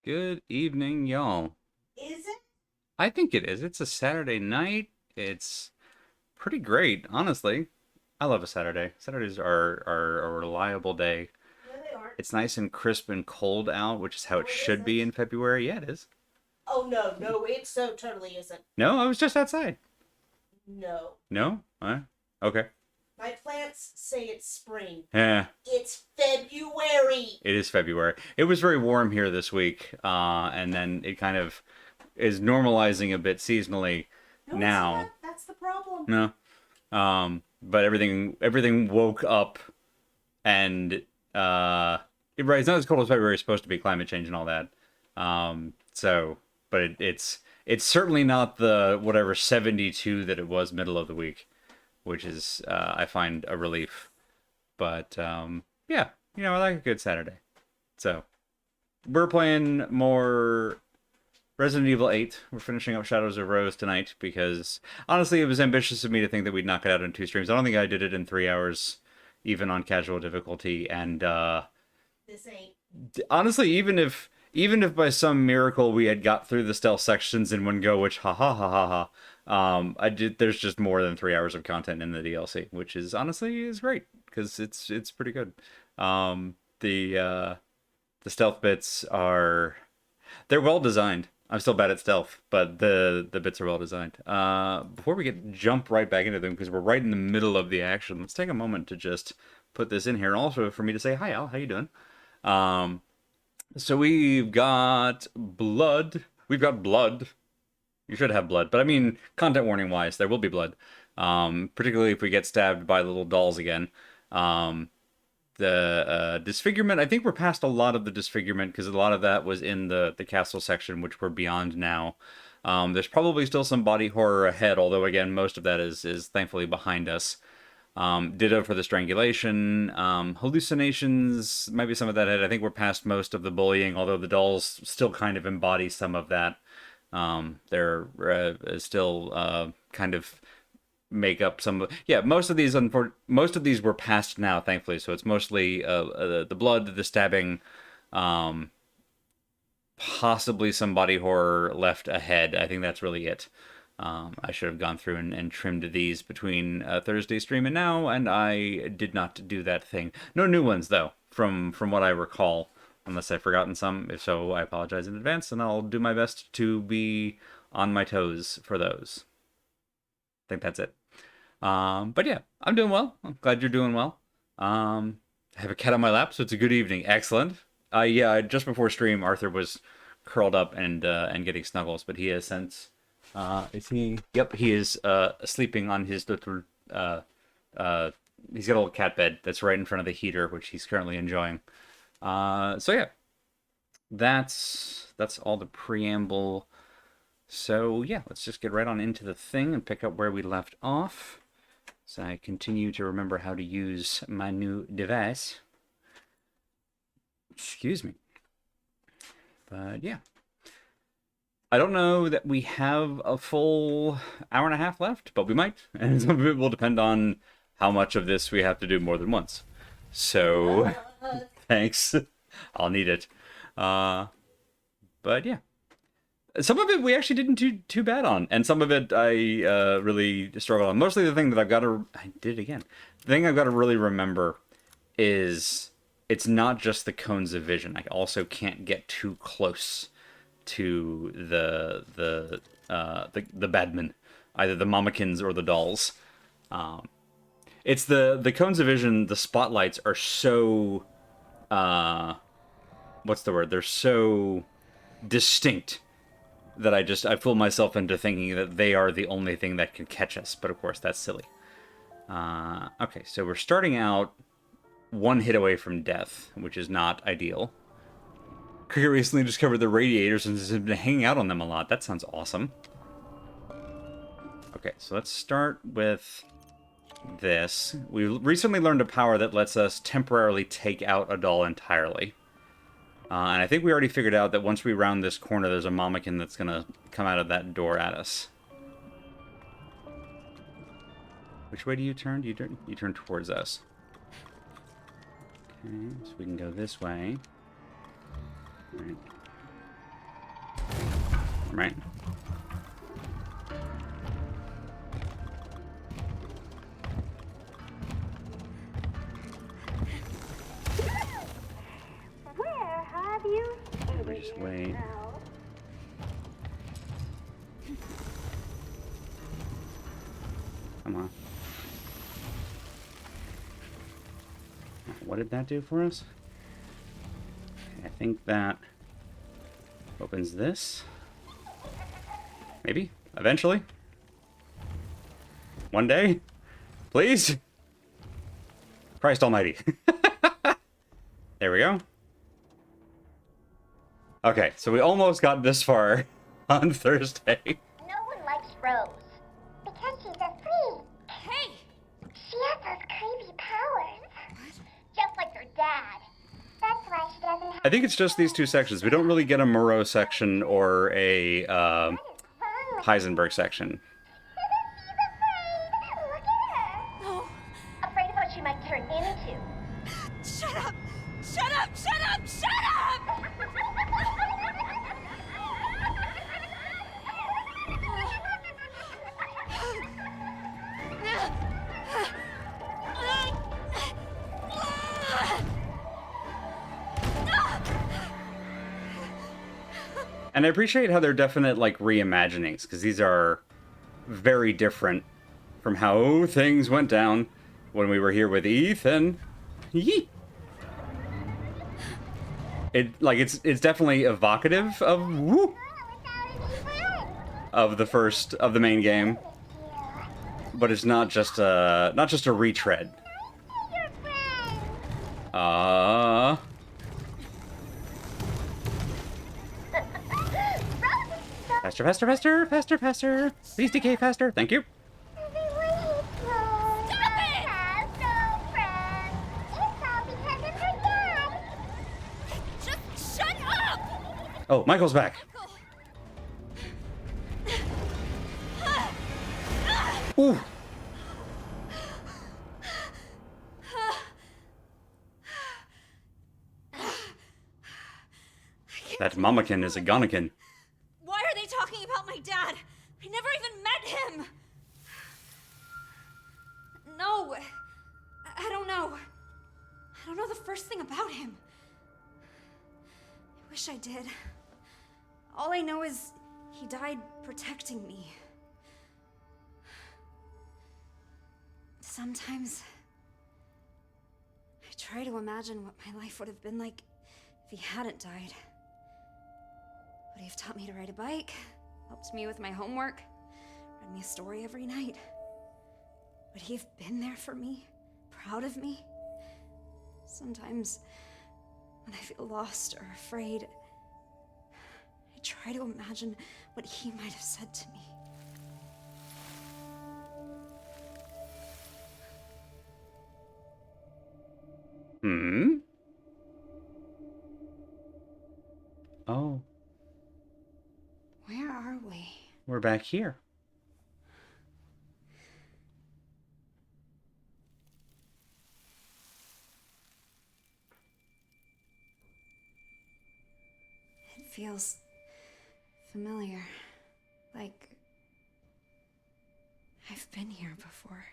Good evening, y'all. Is it? I think it is. It's a Saturday night. It's pretty great, honestly. I love a Saturday. Saturdays are a reliable day. No, they aren't. It's nice and crisp and cold out, which is how it No, it should be isn't. in February. Yeah, it is. Oh no, it so totally isn't. No, I was just outside. No. No? Okay. My plants say it's spring. Yeah, It's February. it is February. It was very warm here this week, and then it kind of is normalizing a bit seasonally No, it's now. not. That's the problem. No. But everything woke up and right, it's not as cold as February is supposed to be, climate change and all that. So, but it's certainly not the whatever 72 that it was middle of the week, which is I find a relief. But yeah, I like a good Saturday. So we're playing more Resident Evil 8. We're finishing up Shadows of Rose tonight because honestly, it was ambitious of me to think that we'd knock it out in 2 streams. I don't think I did it in 3 hours, even on casual difficulty. And This ain't. honestly, even if by some miracle we had got through the stealth sections in one go, which ha ha ha ha ha, I did. There's just more than 3 hours of content in the DLC, which is honestly is great because it's pretty good. The stealth bits are they're well designed. I'm still bad at stealth, but the bits are well designed. Before we get jump right back into them, because we're right in the middle of the action, let's take a moment to just put this in here, and also for me to say hi, Al. How you doing? Um, so we've got blood. We've got blood. You should have blood, but I mean, content warning wise, there will be blood. Particularly if we get stabbed by the little dolls again. Um, the disfigurement, I think we're past a lot of the disfigurement because a lot of that was in the castle section, which we're beyond now. There's probably still some body horror ahead, although again most of that is thankfully behind us. Ditto for the strangulation. Hallucinations, maybe some of that ahead. I think we're past most of the bullying, although the dolls still kind of embody some of that. They're still kind of make up some of, yeah, most of these were past now, thankfully, so it's mostly the blood, the stabbing, um possibly some body horror left ahead. I think that's really it. I should have gone through and trimmed these between Thursday stream and now, and I did not do that thing. No new ones though, from what I recall, unless I've forgotten some. If so, I apologize in advance, and I'll do my best to be on my toes for those. I think that's it. But yeah, I'm doing well. I'm glad you're doing well. I have a cat on my lap, so it's a good evening. Excellent. Yeah, just before stream, Arthur was curled up and getting snuggles, but he has since. Is he? Yep, he is sleeping on his little. Uh, he's got a little cat bed that's right in front of the heater, which he's currently enjoying. So yeah, that's all the preamble. So yeah, let's just get right on into the thing and pick up where we left off. So I continue to remember how to use my new device. Excuse me. But yeah. I don't know that we have a full hour and a half left, but we might. And some of it will depend on how much of this we have to do more than once. So thanks. I'll need it. But yeah. Some of it we actually didn't do too bad on, and some of it I really struggled on. Mostly the thing that I did it again. The thing I've got to really remember is it's not just the cones of vision. I also can't get too close to the badmen, either the mamakins or the dolls. It's the cones of vision. The spotlights are so what's the word? They're so distinct that I fool myself into thinking that they are the only thing that can catch us. But of course, that's silly. Okay, so we're starting out one hit away from death, which is not ideal. Cricket recently discovered the radiators and has been hanging out on them a lot. That sounds awesome. Okay, so let's start with this. We recently learned a power that lets us temporarily take out a doll entirely. And I think we already figured out that once we round this corner, there's a mamakin that's going to come out of that door at us. Which way do you turn? You turn towards us. Okay, so we can go this way. All right. right? Where have you We just wait. now? Come on. What did that do for us? I think that opens this. Maybe? Eventually? One day? Please? Christ almighty. There we go. Okay, so we almost got this far on Thursday. No one likes Rose. Because she's a freak. Hey! She has those creepy powers. Just like her dad. That's why she doesn't have... I think it's just these two sections. We don't really get a Moreau section or a What is wrong with Heisenberg section. She's afraid. Look at her. No! Afraid of what she might turn into. Shut up! Shut up! Shut up! Shut up! And I appreciate how they're definite, like, reimaginings, because these are very different from how things went down when we were here with Ethan. Yee! It's definitely evocative of woo, of the main game, but it's not just a retread. Your friend. Faster, faster, faster, faster, faster. Please decay faster. Thank you. Everyone hates Rose. Stop it! Has no friends. It's all because of her dad. Just shut up! Oh, Michael's back. Ooh. That mamakin is a gonnakin. Why are they talking about my dad? I never even met him! No, I don't know. I don't know the first thing about him. I wish I did. All I know is he died protecting me. Sometimes I try to imagine what my life would have been like if he hadn't died. Would he have taught me to ride a bike? Helped me with my homework? Read me a story every night? Would he have been there for me? Proud of me? Sometimes, when I feel lost or afraid, I try to imagine what he might have said to me. Hmm? Oh, Where are we? we're back here. It feels familiar. Like I've been here before.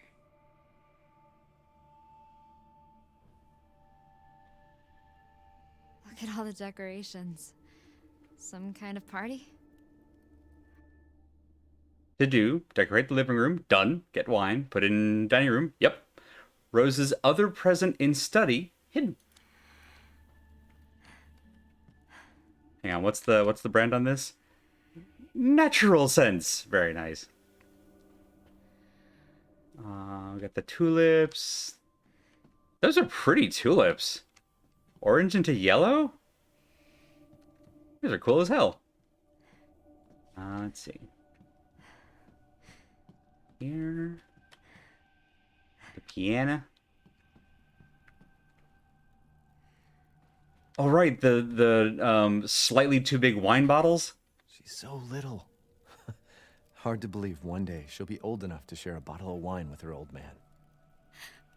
Look at all the decorations. Some kind of party? To do, decorate the living room. Done. Get wine. Put in dining room. Yep. Rose's other present in study. Hidden. Hang on. What's the brand on this? Natural Sense. Very nice. We got the tulips. Those are pretty tulips. Orange into yellow? These are cool as hell. Let's see. Here. The piano. Oh, right, the slightly too big wine bottles. She's so little. Hard to believe one day she'll be old enough to share a bottle of wine with her old man.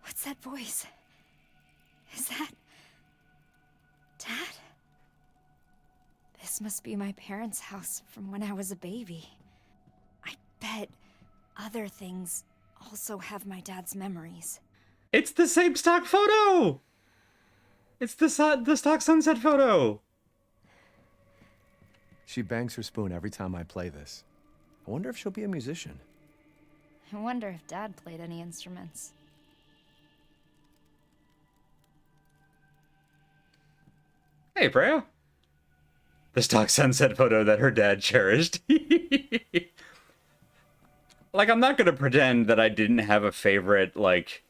What's that voice? Is that Dad? This This must be my parents' house from when I was a baby. I bet other things also have my dad's memories. It's the same stock photo! It's the stock sunset photo! She bangs her spoon every time I play this. I wonder if she'll be a musician. I wonder if Dad played any instruments. Hey, Freya. The stock sunset photo that her dad cherished. Like, I'm not gonna pretend that I didn't have a favorite, like,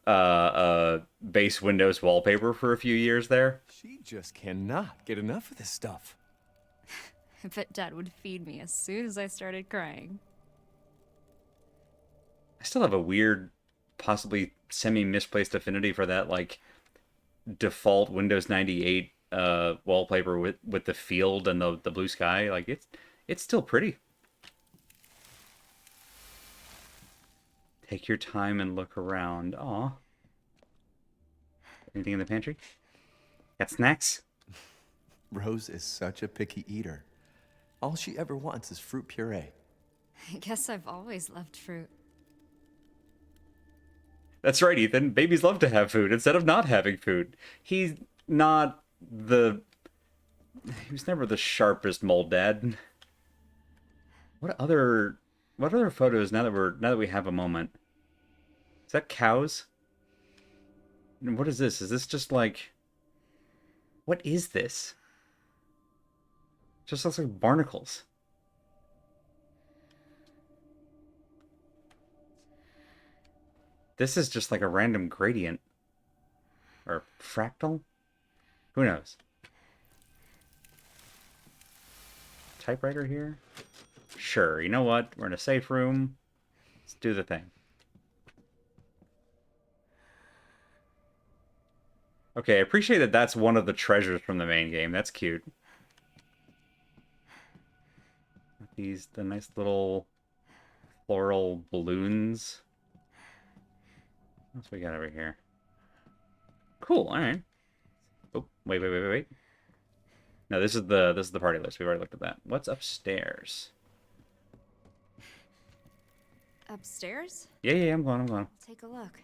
base Windows wallpaper for a few years there. She just cannot get enough of this stuff. I bet Dad would feed me as soon as I started crying. I still have a weird, possibly semi-misplaced affinity for that, like, default Windows 98 wallpaper with the field and the blue sky. Like, it's still pretty. Take your time and look around. Aw. Anything in the pantry? Got snacks? Rose is such a picky eater. All she ever wants is fruit puree. I guess I've always loved fruit. That's right, Ethan. Babies love to have food instead of not having food. He was never the sharpest mold dad. What other photos now that we have a moment? Is that cows? And what is this? Is this just like, what is this? Just looks like barnacles. This is just like a random gradient. Or fractal? Who knows? Typewriter here? Sure, you know what? We're in a safe room. Let's do the thing. Okay, I appreciate that that's one of the treasures from the main game. That's cute. The nice little floral balloons. What else we got over here? Cool, alright. Oh, wait. No, this is the party list. We've already looked at that. What's upstairs? Upstairs? Yeah, I'm going. Take a look.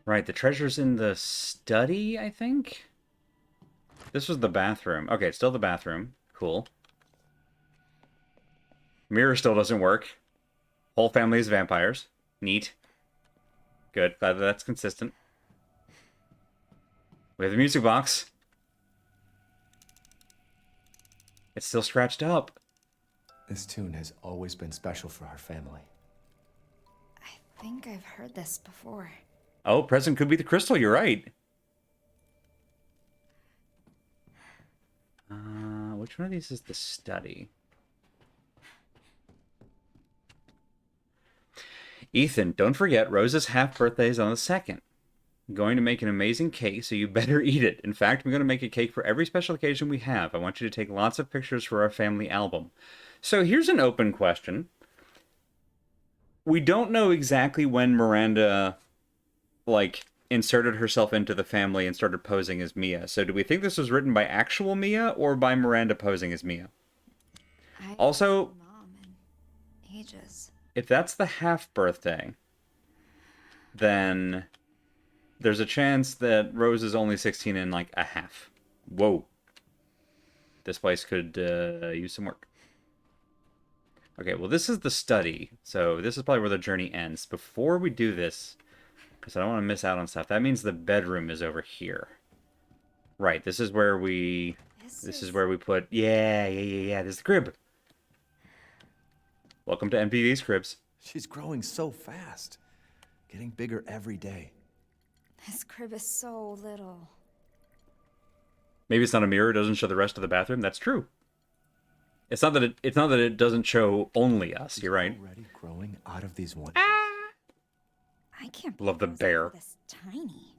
Right, the treasure's in the study, I think? This was the bathroom. Okay, it's still the bathroom. Cool. Mirror still doesn't work. Whole family is vampires. Neat. Good. Glad that that's consistent. We have the music box. It's still scratched up. This tune has always been special for our family. I think I've heard this before. Oh, present could be the crystal. You're right. Which one of these is the study? Ethan, don't forget, Rose's half birthday is on the 2nd. I'm going to make an amazing cake, so you better eat it. In fact, I'm going to make a cake for every special occasion we have. I want you to take lots of pictures for our family album. So here's an open question. We don't know exactly when Miranda, like, inserted herself into the family and started posing as Mia. So do we think this was written by actual Mia or by Miranda posing as Mia? I Also, haven't seen Mom in ages. if that's the half birthday, then there's a chance that Rose is only 16 and like a half. Whoa. This place could use some work. Okay, well, this is the study. So this is probably where the journey ends. Before we do this, because I don't want to miss out on stuff, that means the bedroom is over here. Right, this is where we... This is where we put... Yeah. This is the crib. Welcome to MPV's cribs. She's growing so fast. Getting bigger every day. This crib is so little. Maybe it's not a mirror, it doesn't show the rest of the bathroom. That's true. It's not that it doesn't show only us. You're right. Already growing out of these ones. I can't Love the believe bear. Rose's this tiny.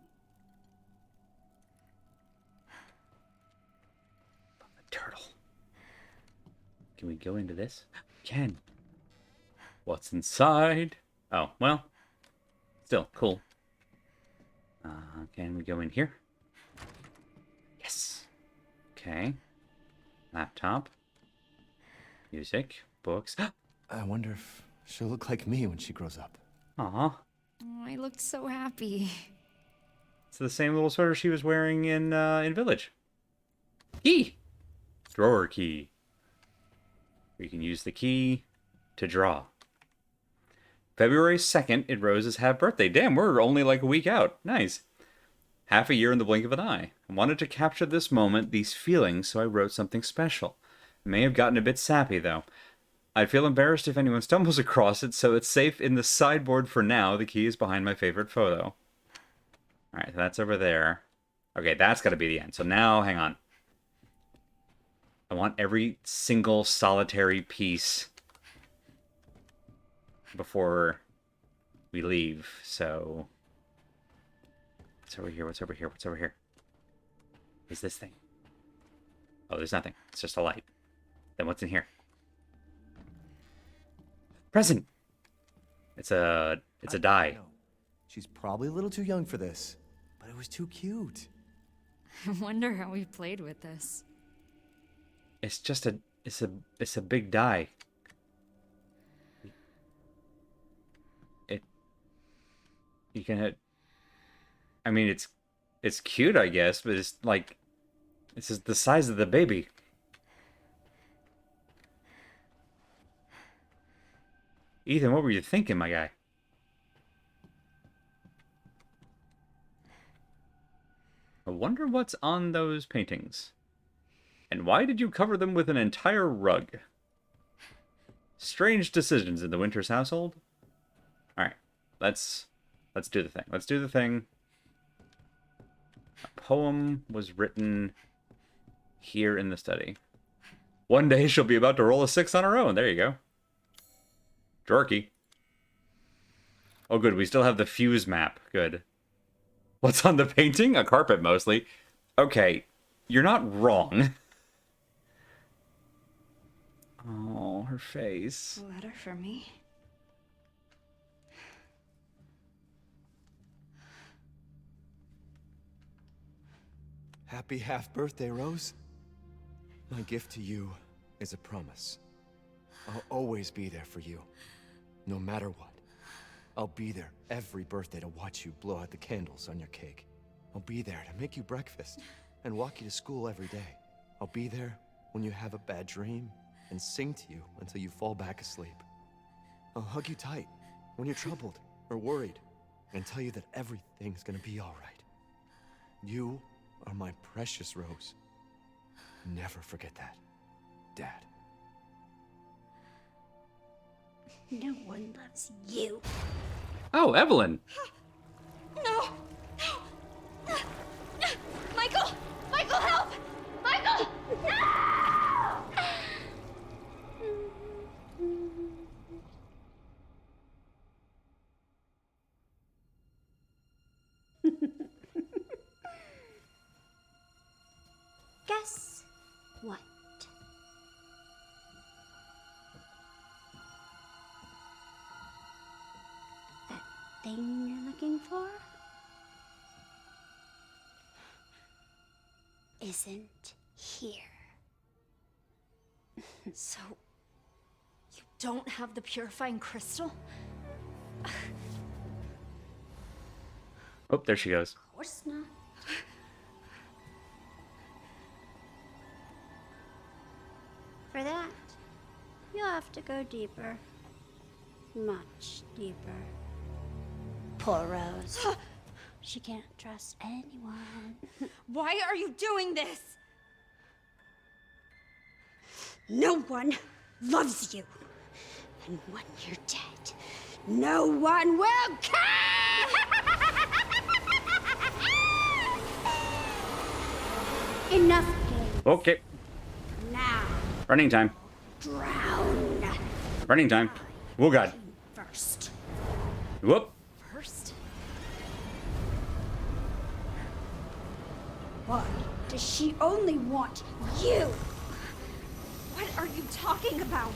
Turtle. Can we go into this? We can. What's inside? Oh, well. Still, cool. Can we go in here? Yes. Okay. Laptop. Music. Books. I wonder if she'll look like me when she grows up. Aw. Oh, I looked so happy. It's the same little sweater she was wearing in Village. Key! Drawer key. We can use the key to draw. February 2nd, it Rose's half birthday. Damn, we're only like a week out. Nice. Half a year in the blink of an eye. I wanted to capture this moment, these feelings, so I wrote something special. It may have gotten a bit sappy, though. I'd feel embarrassed if anyone stumbles across it, so it's safe in the sideboard for now. The key is behind my favorite photo. Alright, so that's over there. Okay, that's got to be the end. So now, hang on. I want every single solitary piece before we leave, so... What's over here? What's over here? What's over here? What's this thing? Oh, there's nothing. It's just a light. Then what's in here? Present! It's a die. No. She's probably a little too young for this, but it was too cute. I wonder how we played with this. It's just it's a big die. You can... I mean, it's cute, I guess, but it's like... It's just the size of the baby. Ethan, what were you thinking, my guy? I wonder what's on those paintings. And why did you cover them with an entire rug? Strange decisions in the Winters household. Alright, let's do the thing. Let's do the thing. A poem was written here in the study. One day she'll be about to roll a 6 on her own. There you go. Drawer key. Oh, good. We still have the fuse map. Good. What's on the painting? A carpet, mostly. Okay. You're not wrong. Oh, her face. A letter for me? Happy half-birthday, Rose. My gift to you is a promise. I'll always be there for you, no matter what. I'll be there every birthday to watch you blow out the candles on your cake. I'll be there to make you breakfast and walk you to school every day. I'll be there when you have a bad dream and sing to you until you fall back asleep. I'll hug you tight when you're troubled or worried and tell you that everything's gonna be all right. You are my precious Rose. Never forget that, Dad. No one loves you. Oh, Evelyn. No! No! Michael! Michael, help! Michael! Guess what? That thing you're looking for isn't here. So, you don't have the purifying crystal? Oh, there she goes. Of course not. For that, you'll have to go deeper. Much deeper. Poor Rose. She can't trust anyone. Why are you doing this? No one loves you. And when you're dead, no one will care! Enough games. Okay. Now, Running time. drown. Running time. Oh, God. First. Whoop. First? Why does she only want you? What are you talking about?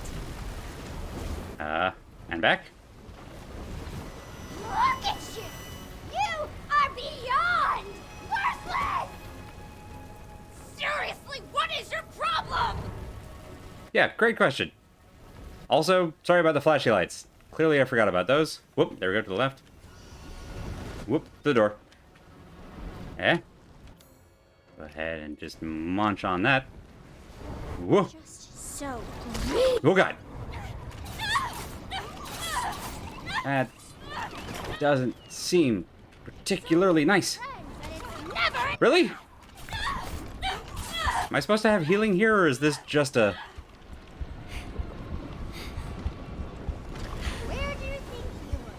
And back. Look at you! You are beyond worthless! Seriously, what Yeah, great question. Also, sorry about the flashy lights. Clearly I forgot about those. Whoop, there we go to the left. Whoop, the door. Eh? Go ahead and just munch on that. Whoa. Just so Oh god. That doesn't seem particularly nice. Really? Am I supposed to have healing here, or is this just a... Where do you think you were?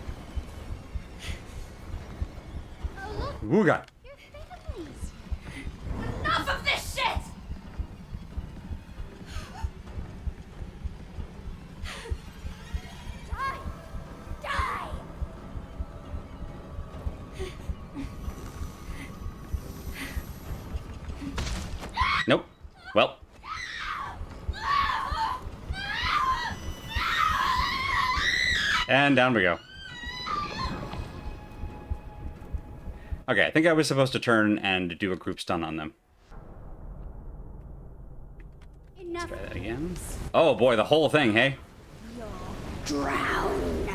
Oh, look, Oh god. your families. Enough of this shit! Die! Die! Nope. Well. And down we go. Okay, I think I was supposed to turn and do a group stun on them. Enough. Try that again. Oh boy, the whole thing, hey? You'll drown.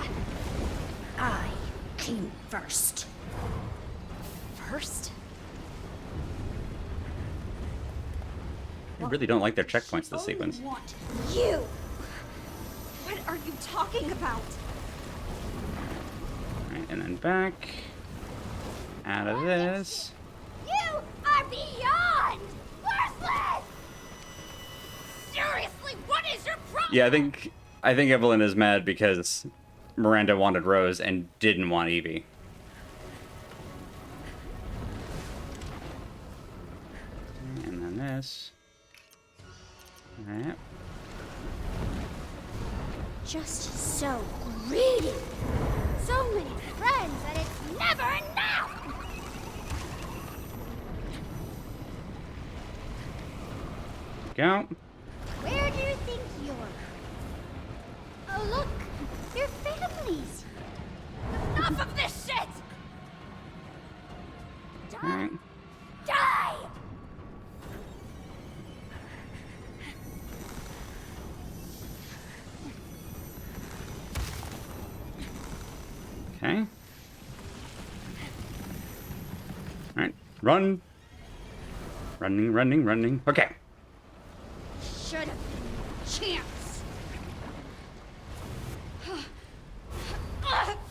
I came first. First? I really don't like their checkpoints this Only sequence. want you. What are you talking about? Alright, and then back. Out of this. You are beyond worthless. Seriously, what is your problem? Yeah, I think Evelyn is mad because Miranda wanted Rose and didn't want Evie. And then this. Alright. Just so greedy. So many friends that it's never enough. Go. Where do you think you're? Oh, look, your families. Enough of this shit! Die! Alright. Die! Okay. Alright. Run. Running, running, running. Okay. Should have been a chance.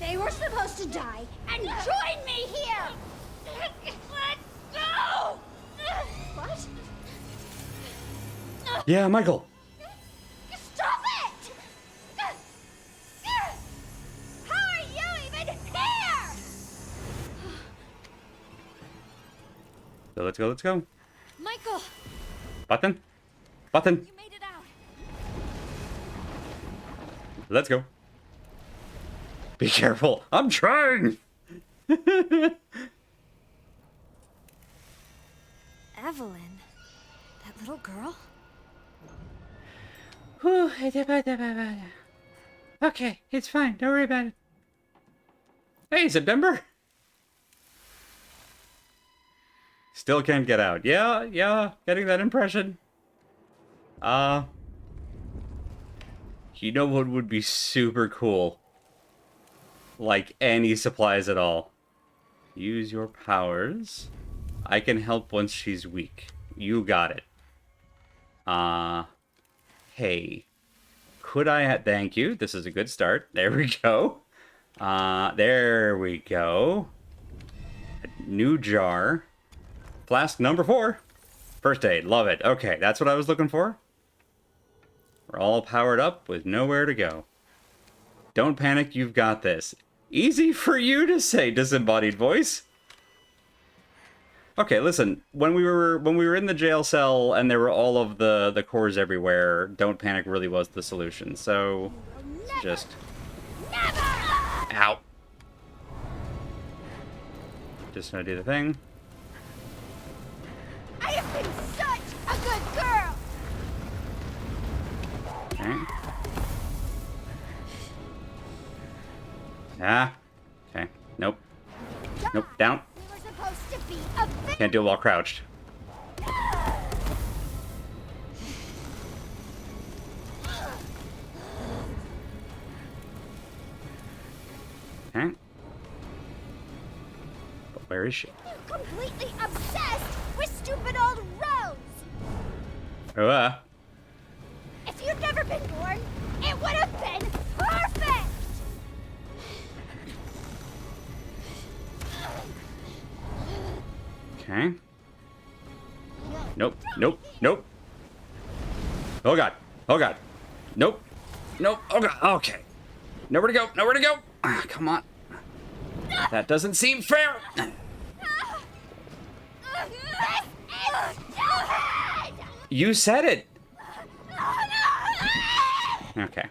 They were supposed to die and join me here. Let's go. What? Yeah, Michael. Stop it! How are you even here? So let's go, let's go. Michael, Button. Button. you made it out. Let's go. Be careful. I'm trying. Evelyn, that little girl? Okay, it's fine. Don't worry about it. Hey, September. Still can't get out. Yeah, getting that impression. You know what would be super cool? Like any supplies at all. Use your powers. I can help once she's weak. You got it. Hey. Could I thank you. This is a good start. There we go. There we go. A new jar. Flask number 4. First aid. Love it. Okay, that's what I was looking for. We're all powered up with nowhere to go. Don't panic, you've got this. Easy for you to say, disembodied voice. Okay, listen. When we were in the jail cell and there were all of the cores everywhere, don't panic really was the solution. So just ow. Just gonna do the thing. I have been such a good girl. Okay. Ah. Okay. Nope. Nope. Down. We were supposed to be a bit. Can't do it while crouched. Okay. But where is she? Completely obsessed with stupid old Rose. Oh, If you'd never been born, it would have been perfect! okay. Nope. Nope. Nope. Oh god. Oh god. Nope. Nope. Oh god. Okay. Nowhere to go. Nowhere to go. Ah, come on. That doesn't seem fair. This is stupid! You said it. Okay.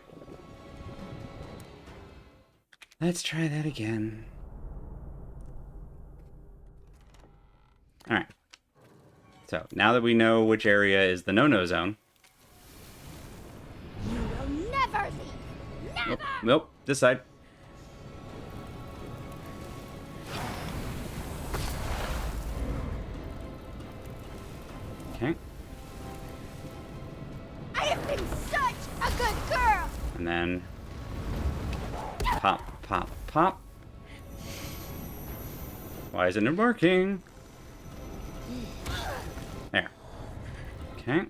Let's try that again. All right. So now that we know which area is the no-no zone. You will never leave! Never! Nope. Nope. This side. Okay. I have been such a good girl! And then pop, pop, pop. Why isn't it working? There. Okay.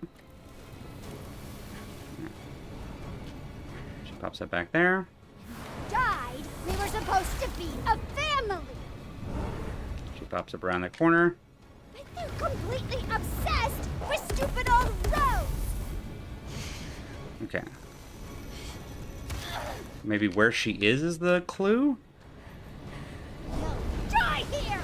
She pops it back there. Died, we were supposed to be a family! She pops up around the corner. But they're completely obsessed with stupid old Rose! Okay. Maybe where she is the clue? You'll die here!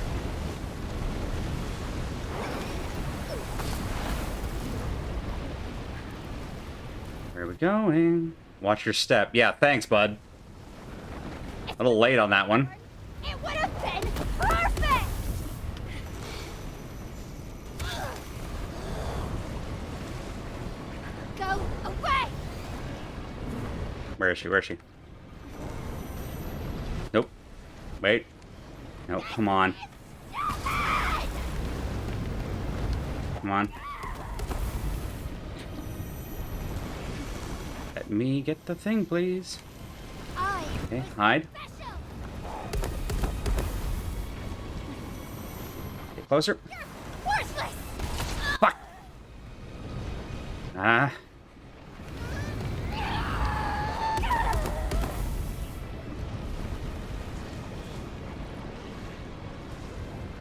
Where are we going? Watch your step. Yeah, thanks, bud. A little late on that one. It would have been perfect! Go away! Where is she? Where is she? Nope. Wait. Nope, come on. Come on. Let me get the thing, please. I Okay, hide. special! Get closer. You're worthless! Fuck! Ah.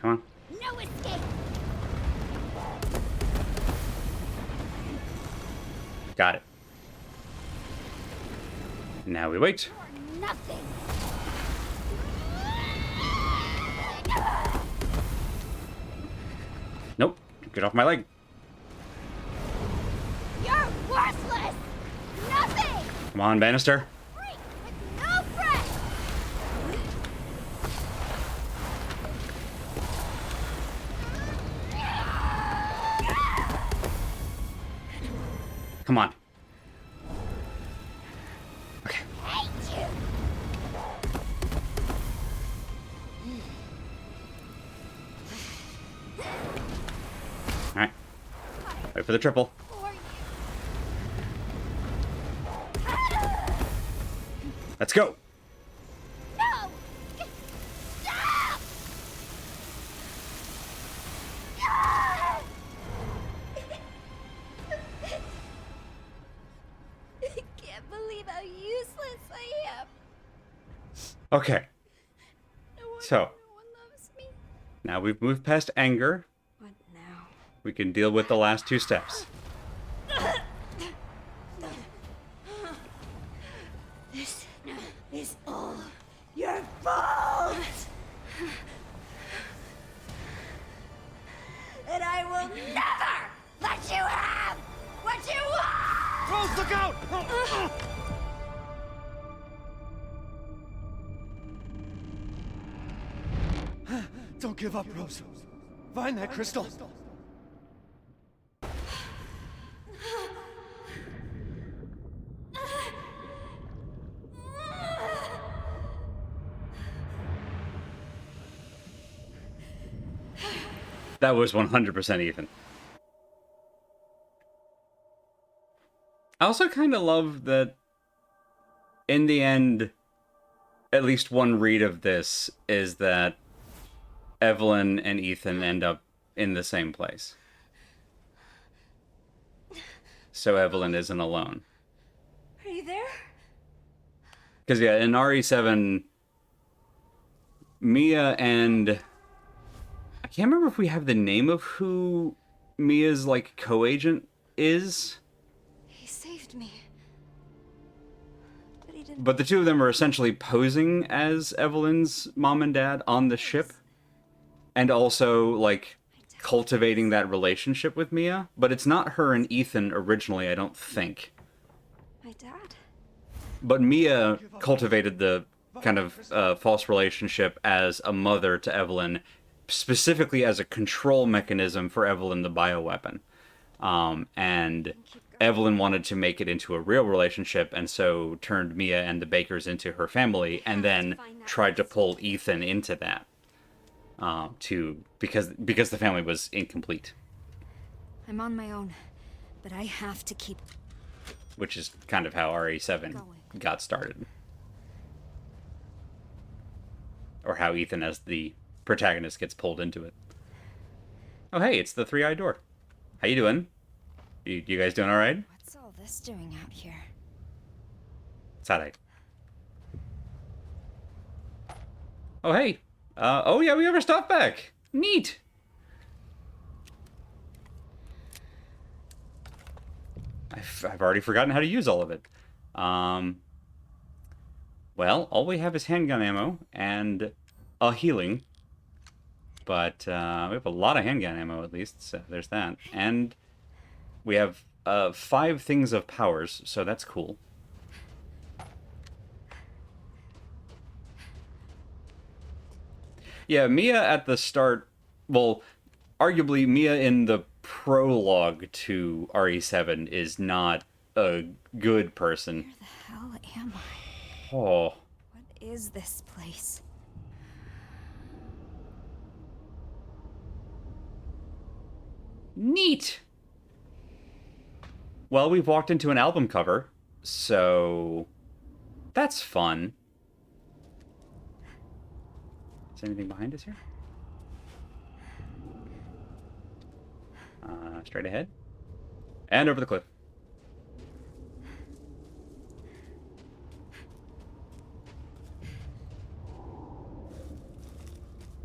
Come on. No escape! Got it. Now we wait. For nothing! Nope. Get off my leg. You're worthless! Nothing! Come on, Bannister. Freak with no friends! Come on. Okay. Hate you! Alright. Wait for the triple. For you! Let's go. No! Stop! I can't believe how useless I am. Okay. No wonder So. no one loves me. Now we've moved past anger. What now? We can deal with the last two steps. This is all your fault! And I will never let you have what you want! Rose, look out! Don't give up, Rose. Find that crystal. That was 100% Ethan. I also kind of love that in the end, at least one read of this is that Evelyn and Ethan end up in the same place. So Evelyn isn't alone. Are you there? Because, yeah, in RE7, Mia and... I can't remember if we have the name of who Mia's, like, co-agent is. He saved me. But he didn't. But the two of them are essentially posing as Evelyn's mom and dad on the ship. And also, like, cultivating that relationship with Mia. But it's not her and Ethan originally, I don't think. My dad? But Mia cultivated the kind of false relationship as a mother to Evelyn, specifically as a control mechanism for Evelyn the bioweapon. And Evelyn wanted to make it into a real relationship, and so turned Mia and the Bakers into her family, and then tried to pull Ethan into that. Because the family was incomplete. I'm on my own, but I have to keep Which is kind of how RE7 got started. Or how Ethan, as the protagonist, gets pulled into it. Oh, hey, it's the three-eyed door. How you doing? You guys doing all right? What's all this doing out here? Side-eye. Oh, hey. Oh, yeah, we have our stuff back. Neat. I've already forgotten how to use all of it. Well, all we have is handgun ammo and a healing. But we have a lot of handgun ammo, at least, so there's that. And we have 5 things of powers, so that's cool. Yeah, Mia at the start, well, arguably Mia in the prologue to RE7 is not a good person. Where the hell am I? Oh. What is this place? Neat. Well, we've walked into an album cover, so that's fun. Is there anything behind us here? Straight ahead. And over the cliff.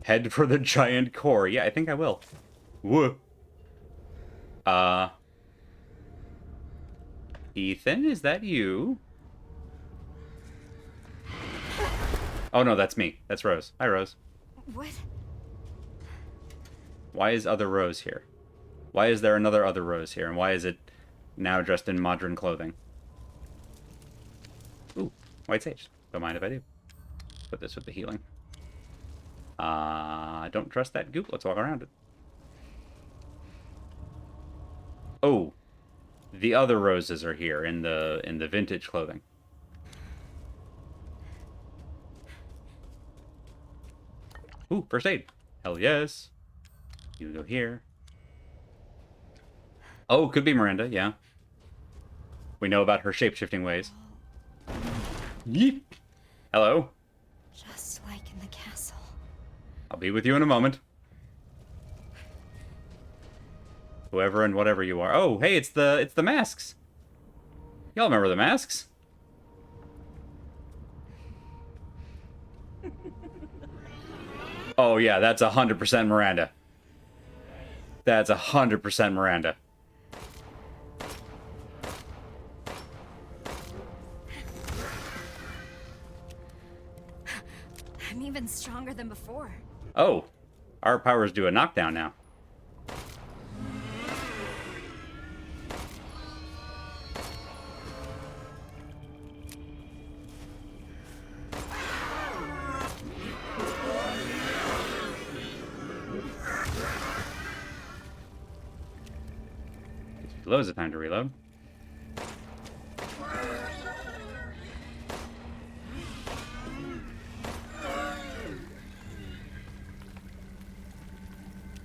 Head for the giant core. Yeah, I think I will. Whoa. Ethan, is that you? Oh no, that's me. That's Rose. Hi, Rose. What? Why is other Rose here? Why is there another other Rose here? And why is it now dressed in modern clothing? Ooh, white sage. Don't mind if I do. Put this with the healing. Don't trust that goop. Let's walk around it. Oh, the other Roses are here in the vintage clothing. Ooh, first aid. Hell yes. You go here. Oh, could be Miranda, yeah. We know about her shape-shifting ways. Yeep. Hello. Just like in the castle. I'll be with you in a moment. Whoever and whatever you are. Oh, hey, it's the masks. Y'all remember the masks? Oh yeah, that's 100% Miranda. That's 100% Miranda. I'm even stronger than before. Oh, our powers do a knockdown now. Loads of time to reload.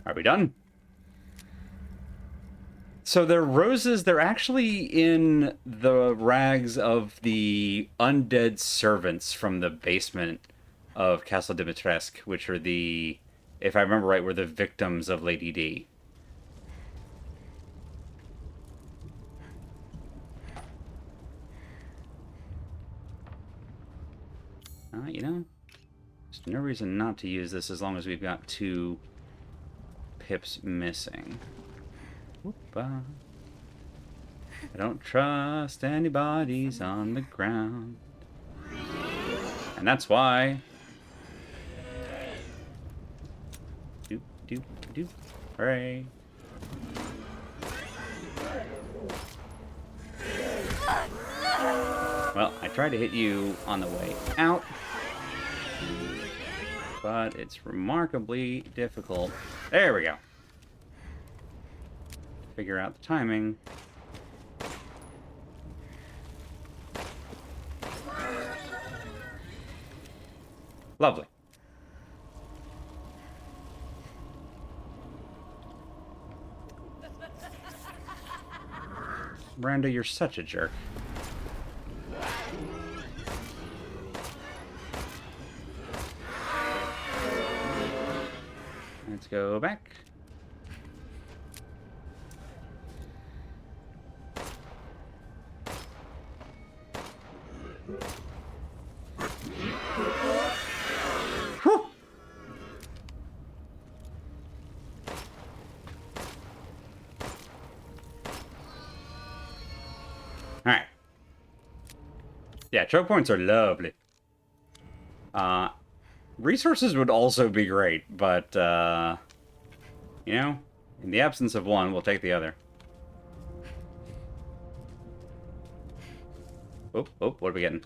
Are we done? So they're roses. They're actually in the rags of the undead servants from the basement of Castle Dimitrescu, which are the, if I remember right, were the victims of Lady D. You know, there's no reason not to use this as long as we've got 2 pips missing. Whoop-a. I don't trust anybody's on the ground. And that's why. Do. Hooray. Well, I tried to hit you on the way out, but it's remarkably difficult. There we go. Figure out the timing. Lovely. Miranda, you're such a jerk. Let's go back. Whew. Alright. Yeah, choke points are lovely. Resources would also be great, but, you know, in the absence of one, we'll take the other. Oh, what are we getting?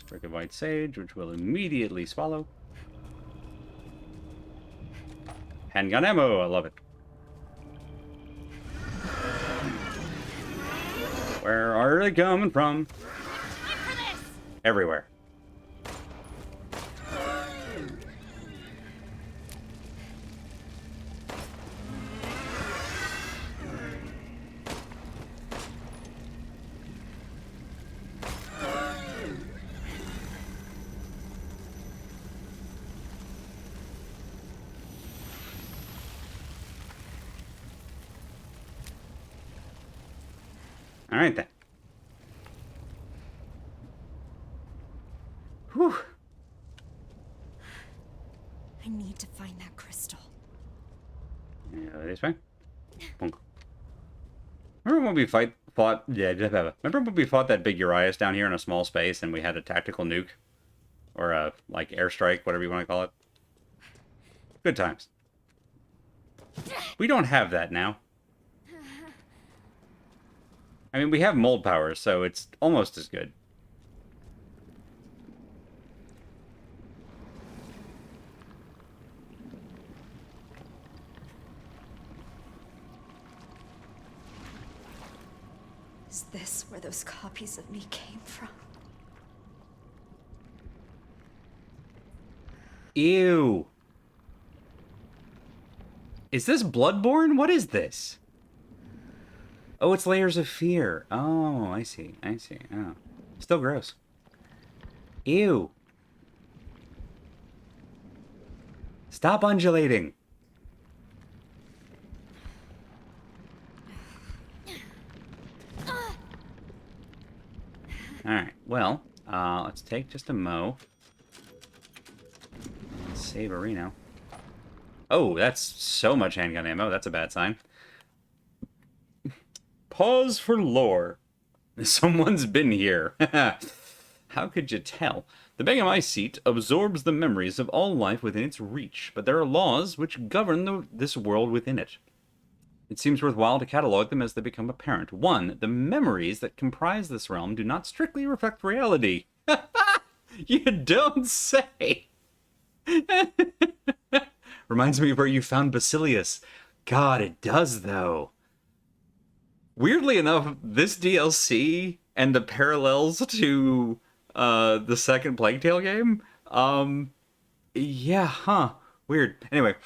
Brick of White Sage, which we'll immediately swallow. Handgun ammo, I love it. Where are they coming from? Everywhere. All right, then. Whew. I need to find that crystal. Yeah, this way. Boom. Remember when we fought? Yeah, remember when we fought that big Urias down here in a small space, and we had a tactical nuke, or a like airstrike, whatever you want to call it. Good times. We don't have that now. I mean, we have mold power, so it's almost as good. Is this where those copies of me came from? Ew. Is this Bloodborne? What is this? Oh, it's Layers of Fear. Oh, I see. Oh. Still gross. Ew. Stop undulating. Alright, well, let's take just a mo. Save Reno. Oh, that's so much handgun ammo. That's a bad sign. Pause for lore. Someone's been here. How could you tell? The Begamai seat absorbs the memories of all life within its reach, but there are laws which govern this world within it. It seems worthwhile to catalog them as they become apparent. 1. The memories that comprise this realm do not strictly reflect reality. You don't say! Reminds me of where you found Basilius. God, it does, though. Weirdly enough, this DLC and the parallels to the second Plague Tale game, yeah, huh. Weird. Anyway,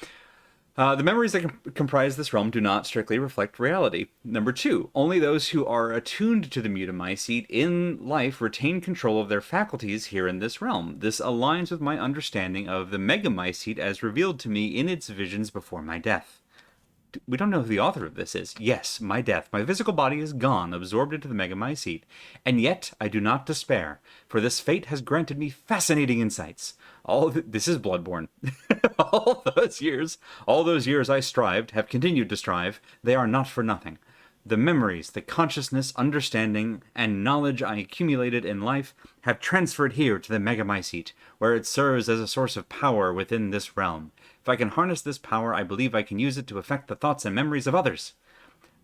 The memories that comprise this realm do not strictly reflect reality. Number 2, only those who are attuned to the Mutamycete in life retain control of their faculties here in this realm. This aligns with my understanding of the Megamycete as revealed to me in its visions before my death. We don't know who the author of this is. Yes, my death. My physical body is gone, absorbed into the Megamycete. And yet, I do not despair, for this fate has granted me fascinating insights. This is Bloodborne. all those years I strived, have continued to strive, they are not for nothing. The memories, the consciousness, understanding, and knowledge I accumulated in life have transferred here to the Megamycete, where it serves as a source of power within this realm. If I can harness this power, I believe I can use it to affect the thoughts and memories of others.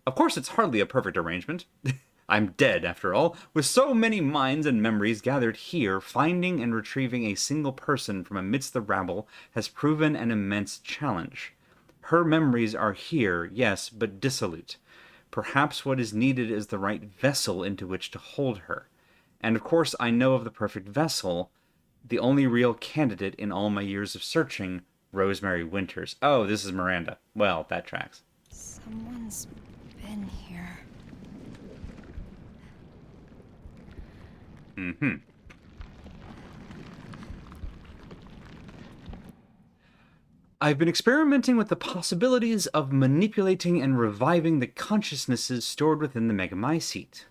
Of course, it's hardly a perfect arrangement. I'm dead, after all. With so many minds and memories gathered here, finding and retrieving a single person from amidst the rabble has proven an immense challenge. Her memories are here, yes, but dissolute. Perhaps what is needed is the right vessel into which to hold her. And of course, I know of the perfect vessel, the only real candidate in all my years of searching, Rosemary Winters. Oh, this is Miranda. Well, that tracks. Someone's been here. Mm-hmm. I've been experimenting with the possibilities of manipulating and reviving the consciousnesses stored within the Megamycete.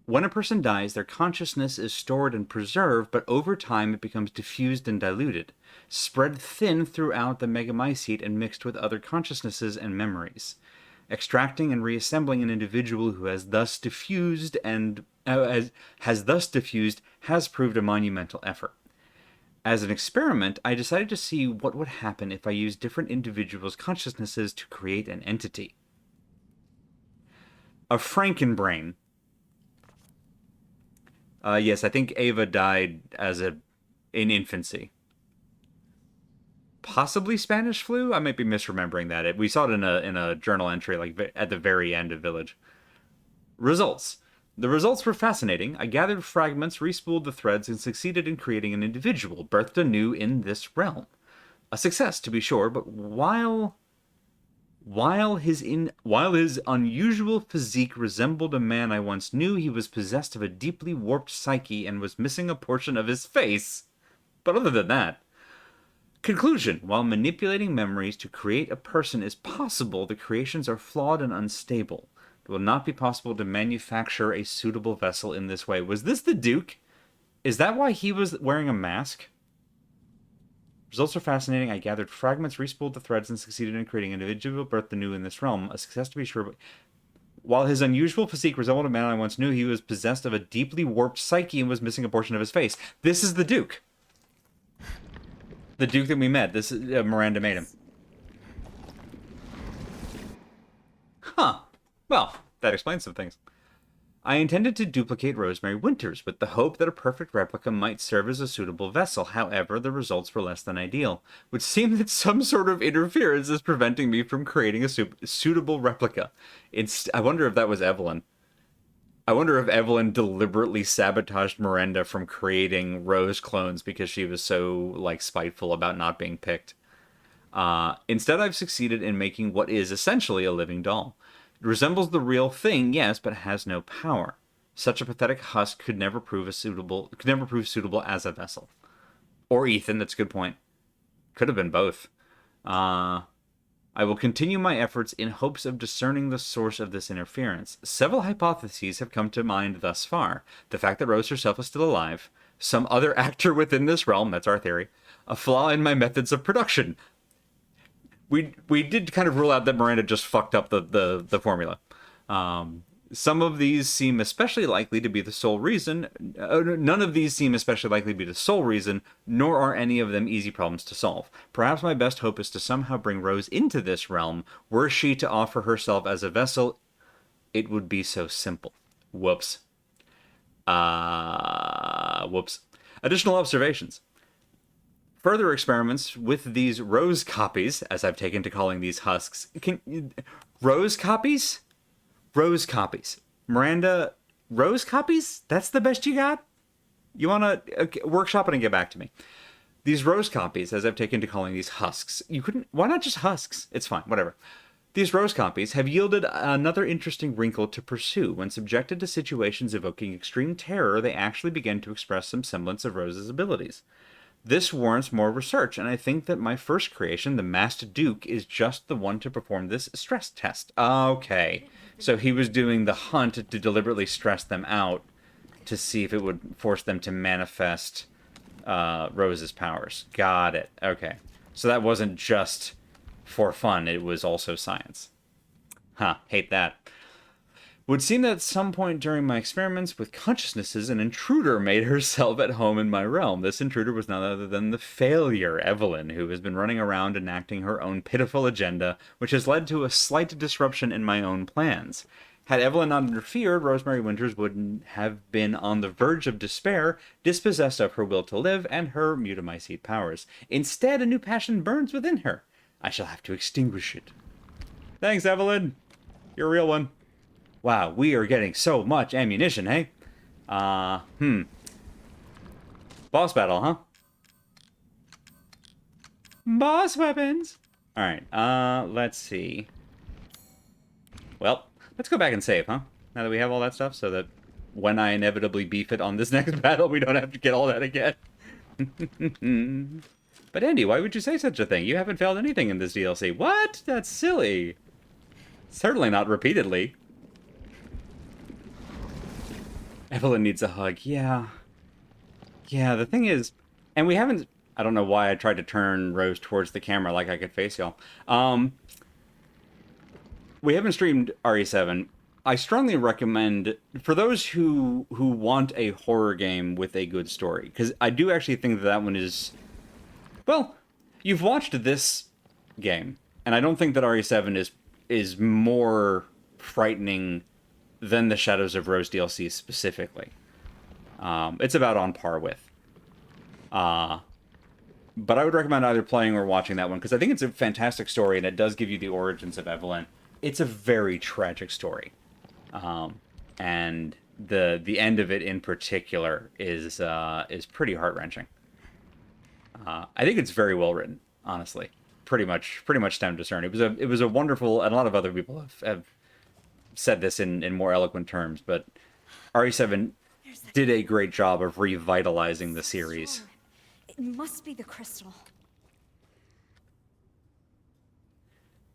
When a person dies, their consciousness is stored and preserved, but over time it becomes diffused and diluted, spread thin throughout the Megamycete and mixed with other consciousnesses and memories. Extracting and reassembling an individual who has thus diffused has proved a monumental effort. As an experiment, I decided to see what would happen if I used different individuals' consciousnesses to create an entity. A Frankenbrain. Yes, I think Ava died in infancy. Possibly Spanish flu? I might be misremembering that. We saw it in a journal entry, like at the very end of Village. Results. The results were fascinating. I gathered fragments, respooled the threads, and succeeded in creating an individual, birthed anew in this realm. A success, to be sure, but while his unusual physique resembled a man I once knew, he was possessed of a deeply warped psyche and was missing a portion of his face. But other than that... Conclusion. While manipulating memories to create a person is possible, the creations are flawed and unstable. It will not be possible to manufacture a suitable vessel in this way. Was this the Duke? Is that why he was wearing a mask? Results are fascinating. I gathered fragments, respooled the threads, and succeeded in creating an individual birthed anew in this realm. A success, to be sure, but while his unusual physique resembled a man I once knew, he was possessed of a deeply warped psyche and was missing a portion of his face. This is the Duke. The Duke that we met. This is Miranda made him. Huh. Well, that explains some things. I intended to duplicate Rosemary Winters with the hope that a perfect replica might serve as a suitable vessel. However, the results were less than ideal. It would seem that some sort of interference is preventing me from creating a suitable replica. I wonder if that was Evelyn. I wonder if Evelyn deliberately sabotaged Miranda from creating Rose clones because she was so, spiteful about not being picked. Instead, I've succeeded in making what is essentially a living doll. It resembles the real thing, yes, but has no power. Such a pathetic husk could never prove suitable as a vessel. Or Ethan, that's a good point. Could have been both. I will continue my efforts in hopes of discerning the source of this interference. Several hypotheses have come to mind thus far. The fact that Rose herself is still alive, some other actor within this realm, that's our theory, a flaw in my methods of production. We did kind of rule out that Miranda just fucked up the formula. Some of these seem especially likely to be the sole reason. None of these seem especially likely to be the sole reason, nor are any of them easy problems to solve. Perhaps my best hope is to somehow bring Rose into this realm. Were she to offer herself as a vessel, it would be so simple. Whoops. Whoops. Additional observations. Further experiments with these Rose copies, as I've taken to calling these husks. Rose copies? Rose copies. Miranda, Rose copies? That's the best you got? You want to workshop it and get back to me. These rose copies, as I've taken to calling these husks, you couldn't. Why not just husks? It's fine, whatever. These rose copies have yielded another interesting wrinkle to pursue. When subjected to situations evoking extreme terror, they actually begin to express some semblance of Rose's abilities. This warrants more research, and I think that my first creation, the Masked Duke, is just the one to perform this stress test. Okay. So he was doing the hunt to deliberately stress them out to see if it would force them to manifest Rose's powers. Got it. Okay. So that wasn't just for fun, it was also science. Huh, hate that. Would seem that at some point during my experiments with consciousnesses, an intruder made herself at home in my realm. This intruder was none other than the failure, Evelyn, who has been running around enacting her own pitiful agenda, which has led to a slight disruption in my own plans. Had Evelyn not interfered, Rosemary Winters would have been on the verge of despair, dispossessed of her will to live and her mutamycete powers. Instead, a new passion burns within her. I shall have to extinguish it. Thanks, Evelyn. You're a real one. Wow, we are getting so much ammunition, hey? Boss battle, huh? Boss weapons! Alright, let's see. Well, let's go back and save, huh? Now that we have all that stuff, so that when I inevitably beef it on this next battle, we don't have to get all that again. But Andy, why would you say such a thing? You haven't failed anything in this DLC. What? That's silly. Certainly not repeatedly. Evelyn needs a hug. Yeah. Yeah, the thing is... And we haven't... I don't know why I tried to turn Rose towards the camera like I could face y'all. We haven't streamed RE7. I strongly recommend... For those who want a horror game with a good story, because I do actually think that one is... Well, you've watched this game, and I don't think that RE7 is more frightening than the Shadows of Rose DLC specifically. It's about on par with. But I would recommend either playing or watching that one, because I think it's a fantastic story, and it does give you the origins of Evelyn. It's a very tragic story. And the end of it in particular is pretty heart-wrenching. I think it's very well written, honestly. Pretty much stem to stern. It was a wonderful, and a lot of other people have said this in more eloquent terms, but RE7 did a great job of revitalizing the series. It must be the crystal.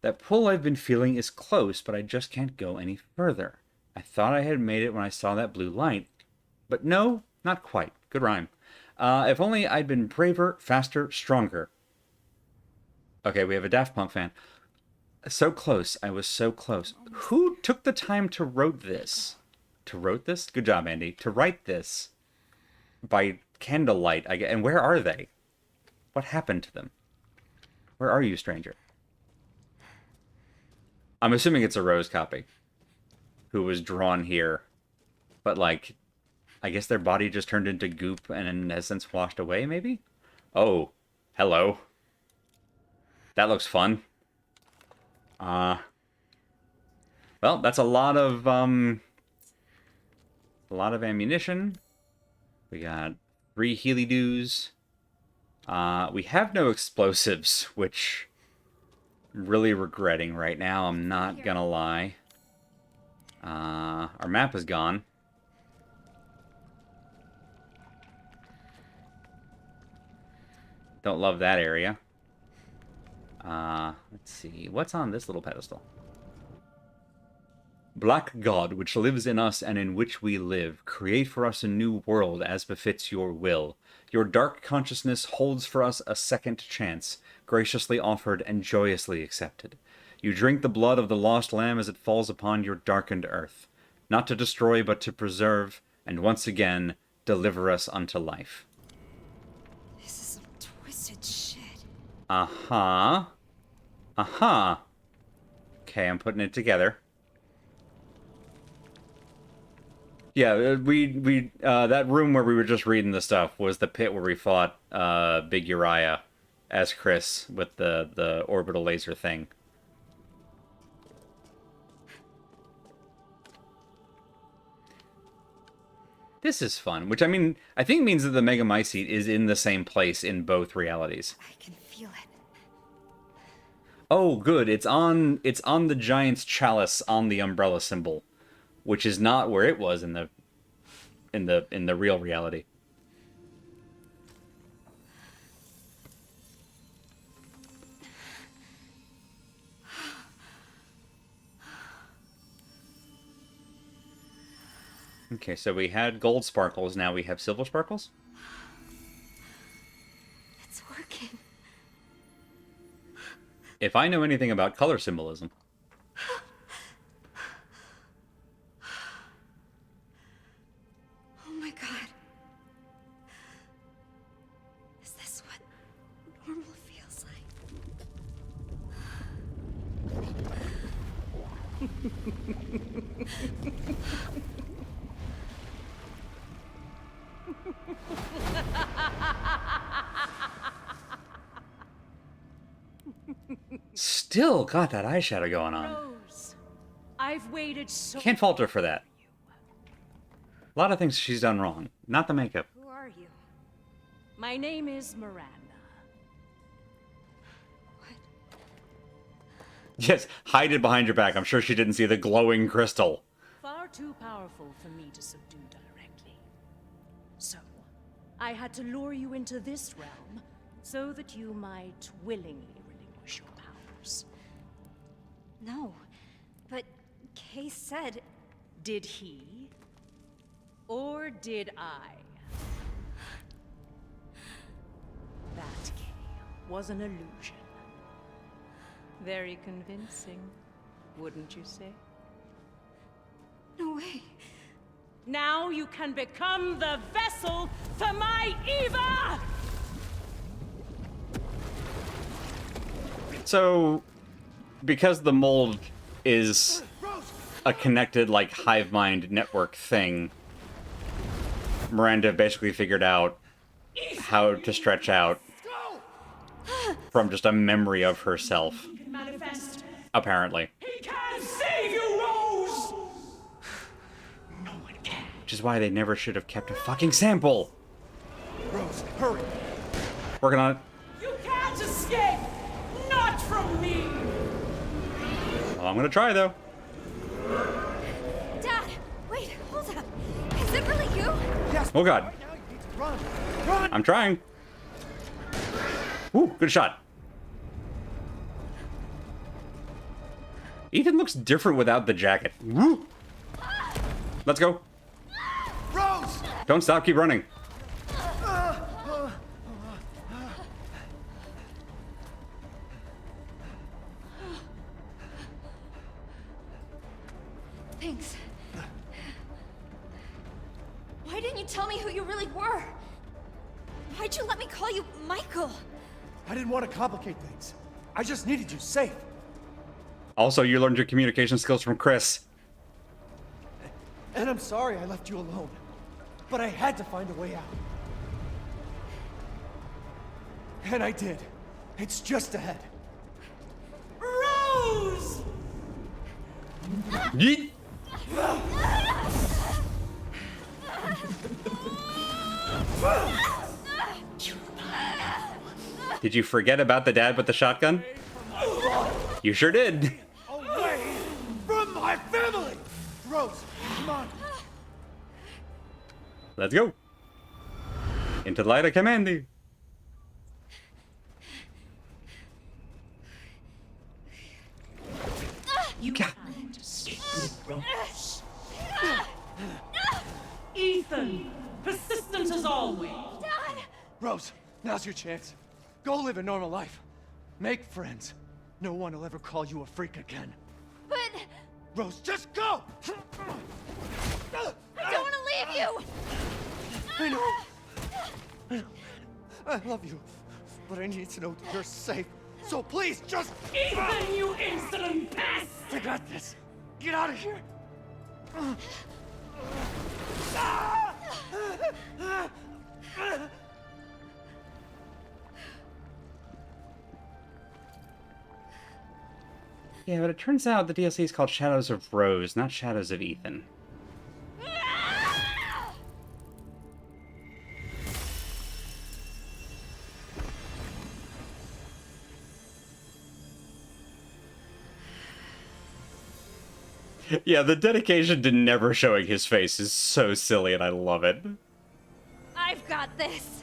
That pull I've been feeling is close, but I just can't go any further. I thought I had made it when I saw that blue light, but no, not quite. Good rhyme. If only I'd been braver, faster, stronger. Okay, we have a Daft Punk fan. So close. I was so close. Who took the time to wrote this? To wrote this? Good job, Andy. To write this by candlelight. And where are they? What happened to them? Where are you, stranger? I'm assuming it's a Rose copy who was drawn here. But, like, I guess their body just turned into goop and has since washed away, maybe? Oh, hello. That looks fun. Well, that's a lot of ammunition. We got 3 Healy-Doos. We have no explosives, which I'm really regretting right now. I'm not gonna lie. Our map is gone. Don't love that area. Let's see. What's on this little pedestal? Black God, which lives in us and in which we live, create for us a new world as befits your will. Your dark consciousness holds for us a second chance, graciously offered and joyously accepted. You drink the blood of the lost lamb as it falls upon your darkened earth, not to destroy but to preserve, and once again, deliver us unto life. This is some twisted shit. Uh-huh. Uh-huh. Okay, I'm putting it together. Yeah, we that room where we were just reading the stuff was the pit where we fought Big Uriah as Chris with the orbital laser thing. This is fun, which I mean, I think means that the Megamycete is in the same place in both realities. I can feel it. Oh, good. It's on the giant's chalice on the umbrella symbol, which is not where it was in the real reality. Okay, so we had gold sparkles, now we have silver sparkles? It's working. If I know anything about color symbolism. Oh my god. Is this what normal feels like? Still got that eyeshadow going on. Rose, I've waited so. Can't fault her for that. A lot of things she's done wrong. Not the makeup. Who are you? My name is Miranda. What? Yes, hide it behind your back. I'm sure she didn't see the glowing crystal. Far too powerful for me to subdue directly. So, I had to lure you into this realm so that you might willingly relinquish your powers. No. But Kay said. Did he? Or did I? That Kay was an illusion. Very convincing, wouldn't you say? No way. Now you can become the vessel for my Eva! So, because the mold is a connected, like, hive mind network thing, Miranda basically figured out how to stretch out from just a memory of herself, Manifest. apparently. He can save you, Rose! No one can. Which is why they never should have kept a fucking sample. Rose, hurry! Working on it. You can't escape! Not from me! Well, I'm gonna try, though. Dad! Wait, hold up. Is it really you? Yes! Oh, God. Right now you need to run! Run! I'm trying. Ooh, good shot. Ethan looks different without the jacket. Woo! Let's go. Rose! Don't stop, keep running. Thanks. Why didn't you tell me who you really were? Why'd you let me call you Michael? I didn't want to complicate things. I just needed you safe. Also, you learned your communication skills from Chris. And I'm sorry I left you alone. But I had to find a way out. And I did. It's just ahead. Rose! Yeet! Did you forget about the dad with the shotgun? You sure did. Away from my family! Rose, come on. Let's go. Into the light of commanding. You God. can't escape Rose. Ethan! Persistent as always! Dad! Rose, now's your chance. Go live a normal life. Make friends. No one will ever call you a freak again. But Rose, just go! I don't want to leave you! I know. I love you. But I need to know that you're safe. So please, just... Ethan, you insolent pest! I got this. Get out of here. Yeah, but it turns out the DLC is called Shadows of Rose, not Shadows of Ethan. Yeah, the dedication to never showing his face is so silly, and I love it. I've got this.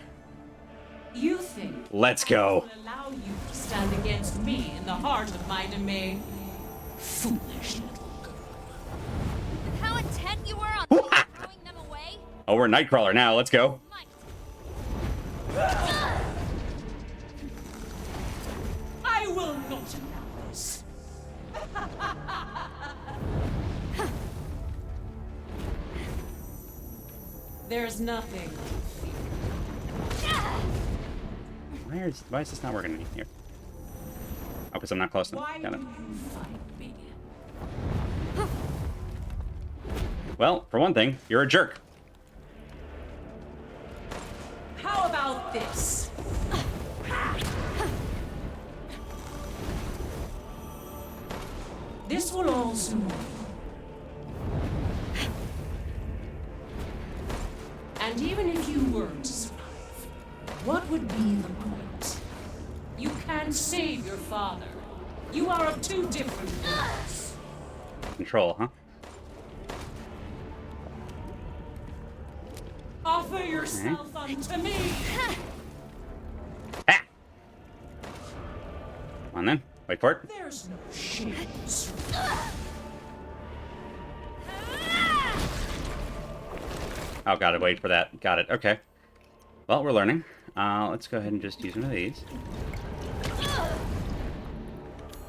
You think Let's I go. will allow you to stand against me in the heart of my domain? Foolish little girl. With how intent you were on throwing them away, Oh, we're Nightcrawler now. Let's go. might. I will not allow this. There's nothing. Why is this not working in here? Oh, because I'm not close enough. Why Got do it. you fight me? Well, for one thing, you're a jerk. How about this? This will also work. And even if you were to survive, what would be the point? You can't save your father. You are of two different worlds. Control, huh? Offer yourself unto me. Ah! Come on then. Wait for it. There's no shades. Oh, gotta wait for that. Got it. Okay. Well, we're learning. Let's go ahead and just use one of these.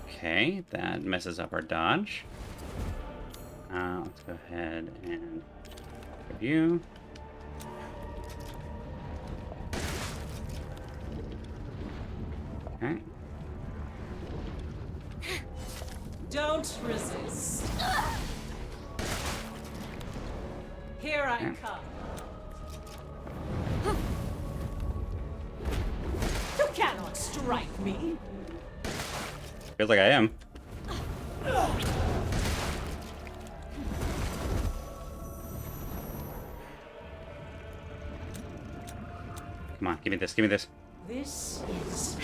Okay, that messes up our dodge. Let's go ahead and grab you. Okay. Don't resist. Here I come. You cannot strike me. Feels like I am. Come on, give me this, give me this. This is.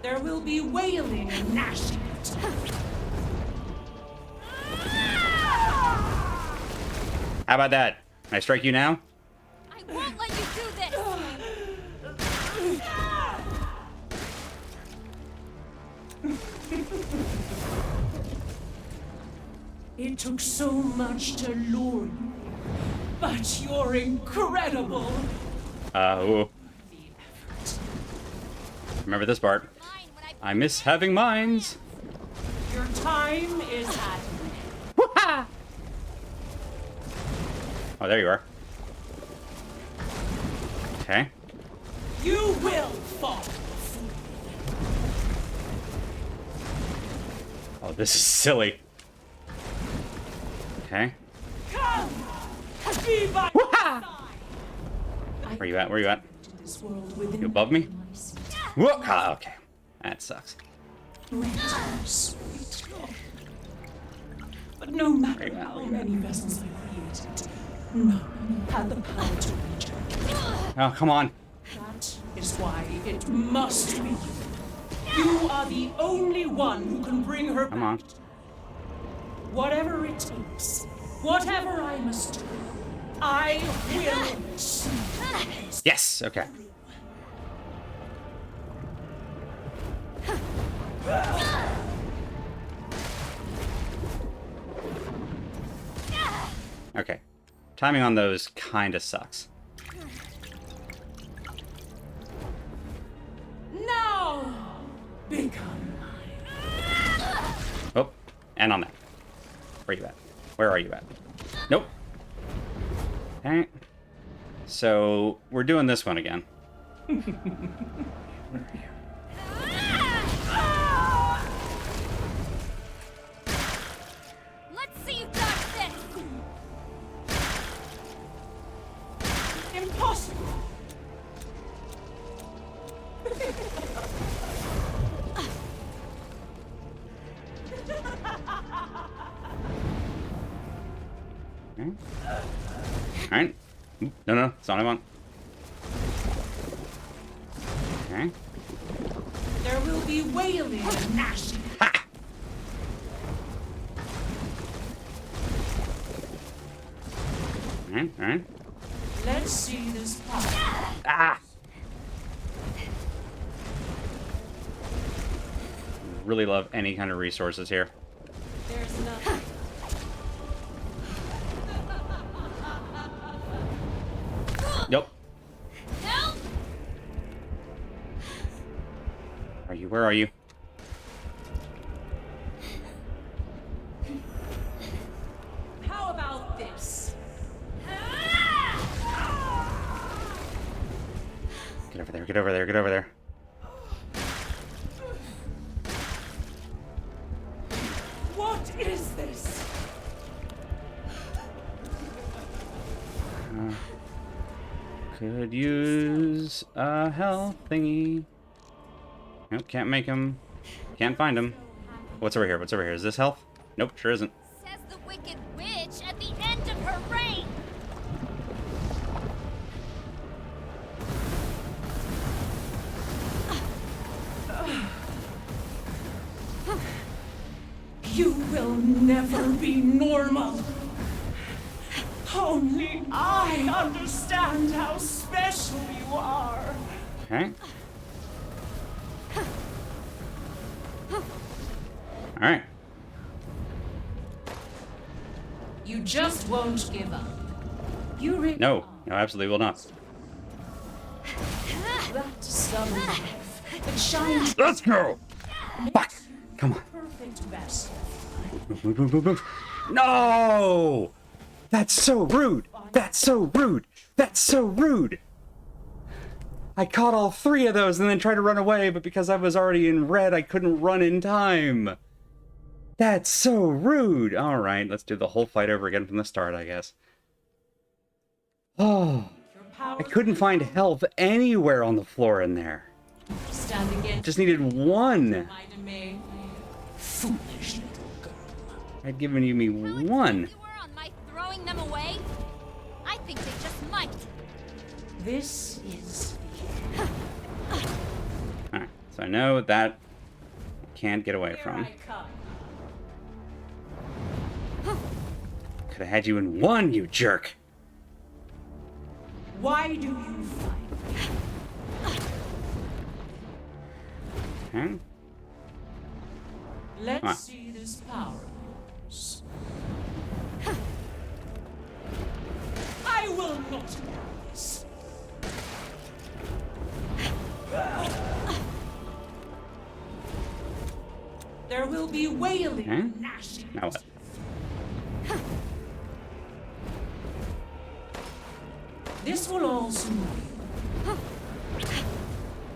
There will be wailing and gnashing of teeth. How about that? Can I strike you now? I won't let you do this. It took so much to lure you, but you're incredible. Ooh. The effort. Remember this part. Mine when I I miss having mines. Your time is at Woo-ha! Oh, there you are. Okay. You will fall. Oh, this is silly. Okay. Come, be by my side. Where you at? Where you at? This world within You above me? my seat. Whoa! Ah, okay. That sucks. Great, sweet God. But no matter how many vessels I created, none had the power to reach her. Oh, come on. That is why it must be you. You are the only one who can bring her Come back. on. Whatever it takes, whatever I must do, I will see. Yes. Okay. Okay. Timing on those kind of sucks. Now, become mine. Oh, and on that. Where you at? Where are you at? Nope. Okay. So we're doing this one again. let's see you dodge this. Impossible. Okay. All right. No, no, that's not what I want. Okay. There will be wailing and gnashing. Ha! Alright, alright. Let's see this power. Ah! Really love any kind of resources here. There's nothing. Yep. Help! Are you? Where are you? How about this? Get over there, get over there, get over there. What is this? Could use a health thingy. Nope, can't make him. Can't find him. What's over here? What's over here? Is this health? Nope, sure isn't. Says the Wicked Witch at the end of her reign. You will never be normal. Only I understand how special you are. Okay. Alright. You just won't give up. You really No, no, absolutely will not. that summer life that shines Let's go! Fuck! Come on. perfect vessel. Move, move, move, move. No! That's so rude! That's so rude! That's so rude! I caught all 3 of those and then tried to run away, but because I was already in red, I couldn't run in time. That's so rude! Alright, let's do the whole fight over again from the start, I guess. Oh, Your power I couldn't find health anywhere on the floor in there. stand against Just needed 1. my domain. Foolish little girl. I'd given you me How excited 1. you were on my throwing them away? I think they just might. This is Alright, so I know that I can't get away here from. I come. Could have had you in 1, you jerk. Why do you fight? Okay. Let's Come on. see this power. of yours. I will not allow this. There will be wailing Okay. and gnashing. Now what? This will all soothe you.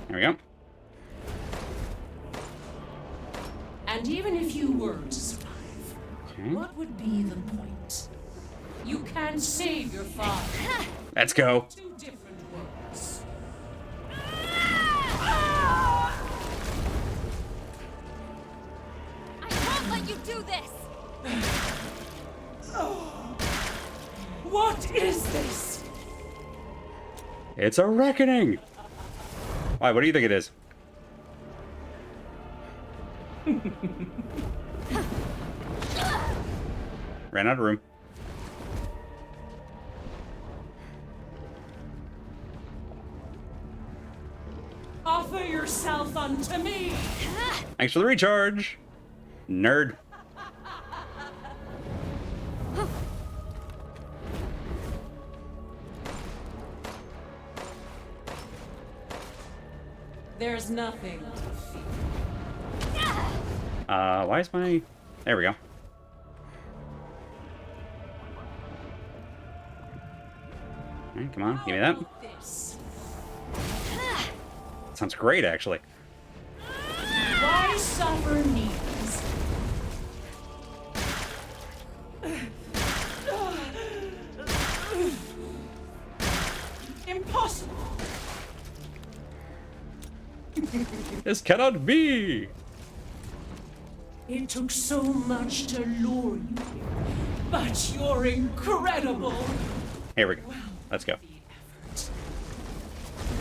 There we go. And even if you were to survive, Okay. what would be the point? You can't save your father. Let's go. 2 different worlds. I won't let you do this. What is this? It's a reckoning. Why? What do you think it is? Ran out of room. Offer yourself unto me. Thanks for the recharge. Nerd. There's nothing to fear. Why is my... There we go. Alright, come on, give me that. This. Sounds great, actually. Why suffer needs? Impossible. This cannot be! It took so much to lure you here, but you're incredible. Here we go. Let's go. You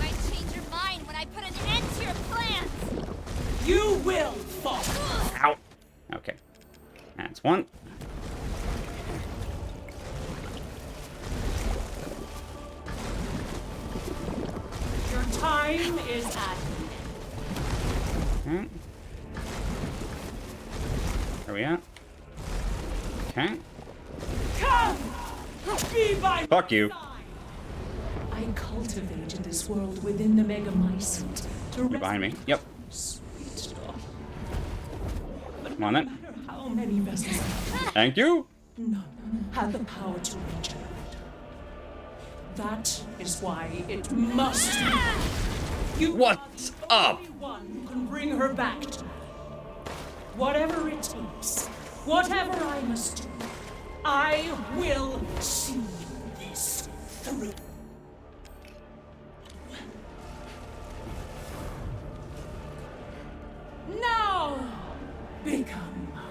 might change your mind when I put an end to your plans. You will fall. Ow! Okay. That's 1. time is at Okay. Where are we at? Okay. come. Be by Fuck you. my side. I cultivated this world within the Megamycete to You're behind me. Yep. Sweet daughter. Come on then. No matter how many vessels Thank you. none had the power to regenerate. That is why it must be. You What's are up? the only one who can bring her back to me. Whatever it takes, whatever I must do, I will see this through. Now, become mine.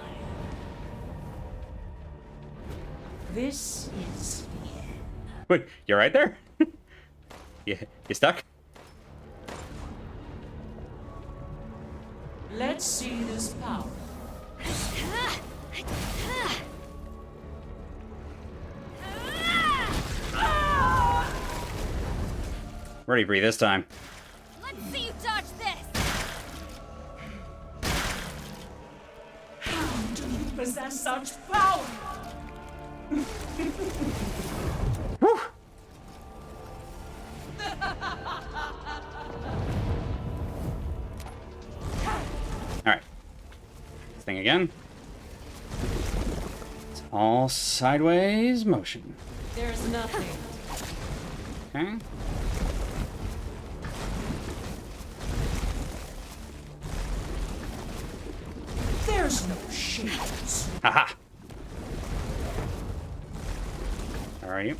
This is the end. Wait, you're right there? You stuck? Let's see this power. Ready for you this time. Let's see you dodge this! How do you possess such power? Whew. Alright. This thing again. It's all sideways motion. There's nothing. Okay. There's no shades. Haha. Where are you?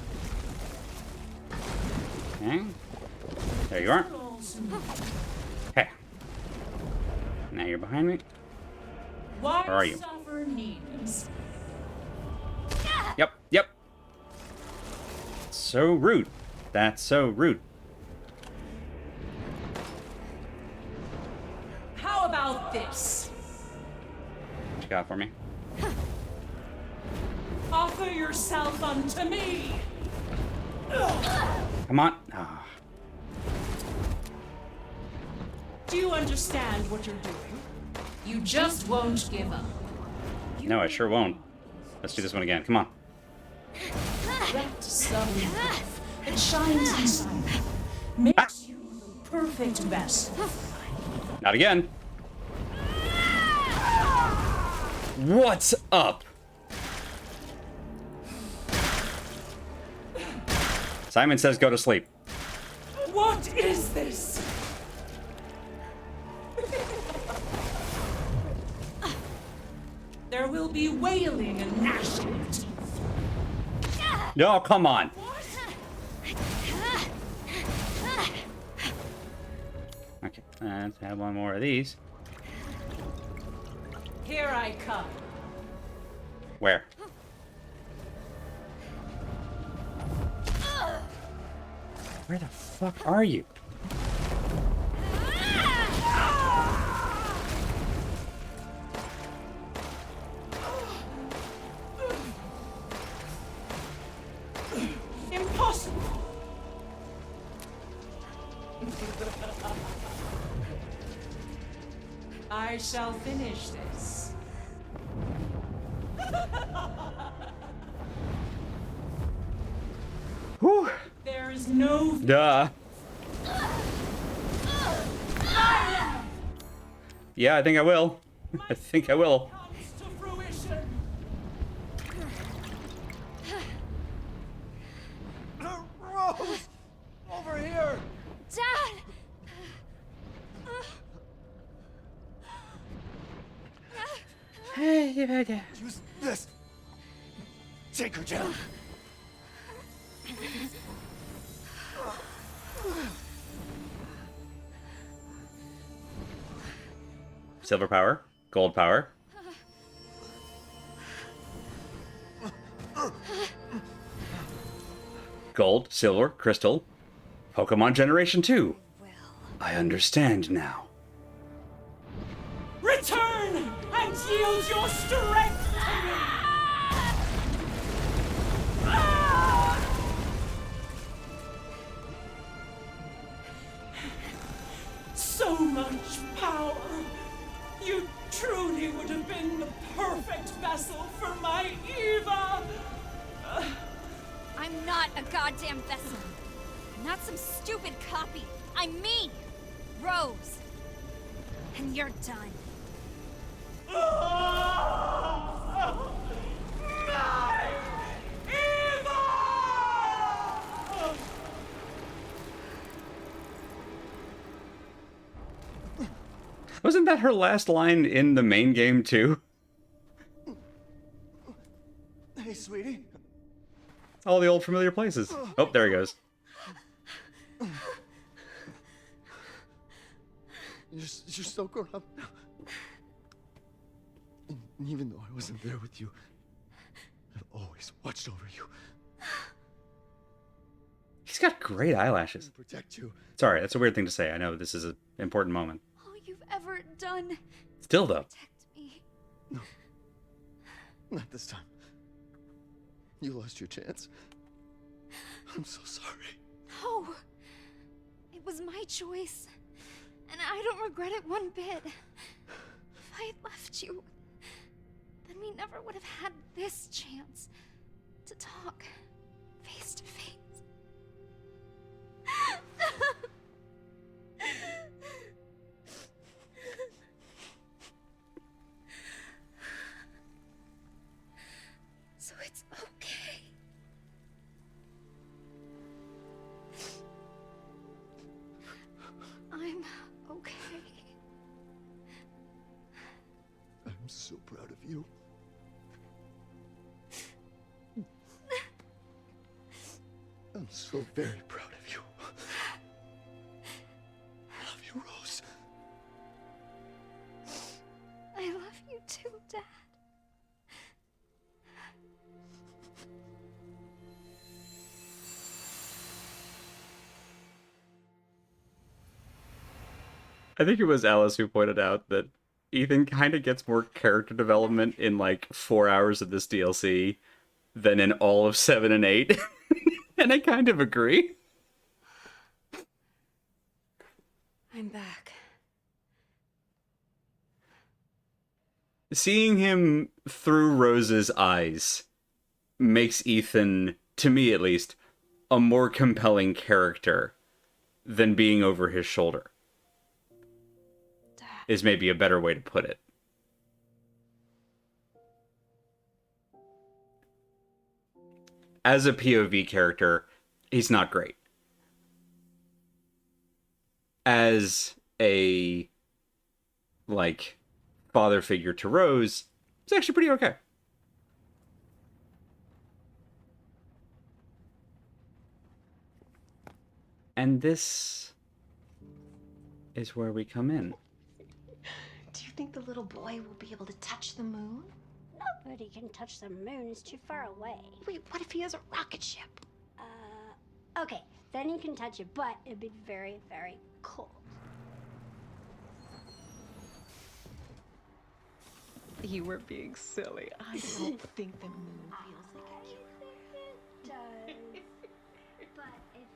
Okay. There you are. Okay. Now you're behind me. Why Where are you? suffer needless? Yep, yep. So rude. That's so rude. How about this? What you got for me? Offer yourself unto me. Come on. Ah. Do you understand what you're doing? You just won't give up. No, I sure won't. Let's do this one again. Come on. That subtle life that shines inside you makes you the perfect vessel. Not again. What's up? Simon says go to sleep. What is this? There will be wailing and gnashing of teeth. No, come on. Okay, let's have one more of these. Here I come. Where? Where the fuck are you? Impossible. I shall finish this. Whew. There is no Duh. Yeah, I think I will. I think I will. comes to fruition. Rose! Over here! Dad! Use this! Take her down! Silver power, gold power. Gold, silver, crystal. Pokemon Generation 2. I understand now. Return and yield your strength to me. of power. You truly would have been the perfect vessel for my Eva. I'm not a goddamn vessel. I'm not some stupid copy. I'm me, Rose. And you're done. My Eva! Wasn't that her last line in the main game too? Hey, sweetie. All the old familiar places. Oh, there he goes. You're so grown up now. And even though I wasn't there with you, I've always watched over you. He's got great eyelashes. And protect you. Sorry, that's a weird thing to say. I know this is an important moment. All you've ever done. Still though. Protect me. Not this time. You lost your chance. I'm so sorry. No. It was my choice. And I don't regret it one bit. If I had left you, then we never would have had this chance to talk face to face. So it's okay. I'm okay. I'm so proud of you. I'm so very proud of you. I love you, Rose. I love you too, Dad. I think it was Alice who pointed out that Ethan kind of gets more character development in like 4 hours of this DLC than in all of 7 and 8. And I kind of agree. I'm back. Seeing him through Rose's eyes makes Ethan, to me at least, a more compelling character than being over his shoulder. Is maybe a better way to put it. As a POV character, he's not great. As a, like, father figure to Rose, it's actually pretty okay. And this is where we come in. Do you think the little boy will be able to touch the moon? Nobody can touch the moon. It's too far away. Wait, what if he has a rocket ship? Okay, then he can touch it, but it'd be very, very cold. You were being silly. I don't think the moon feels like a cute. It does. But if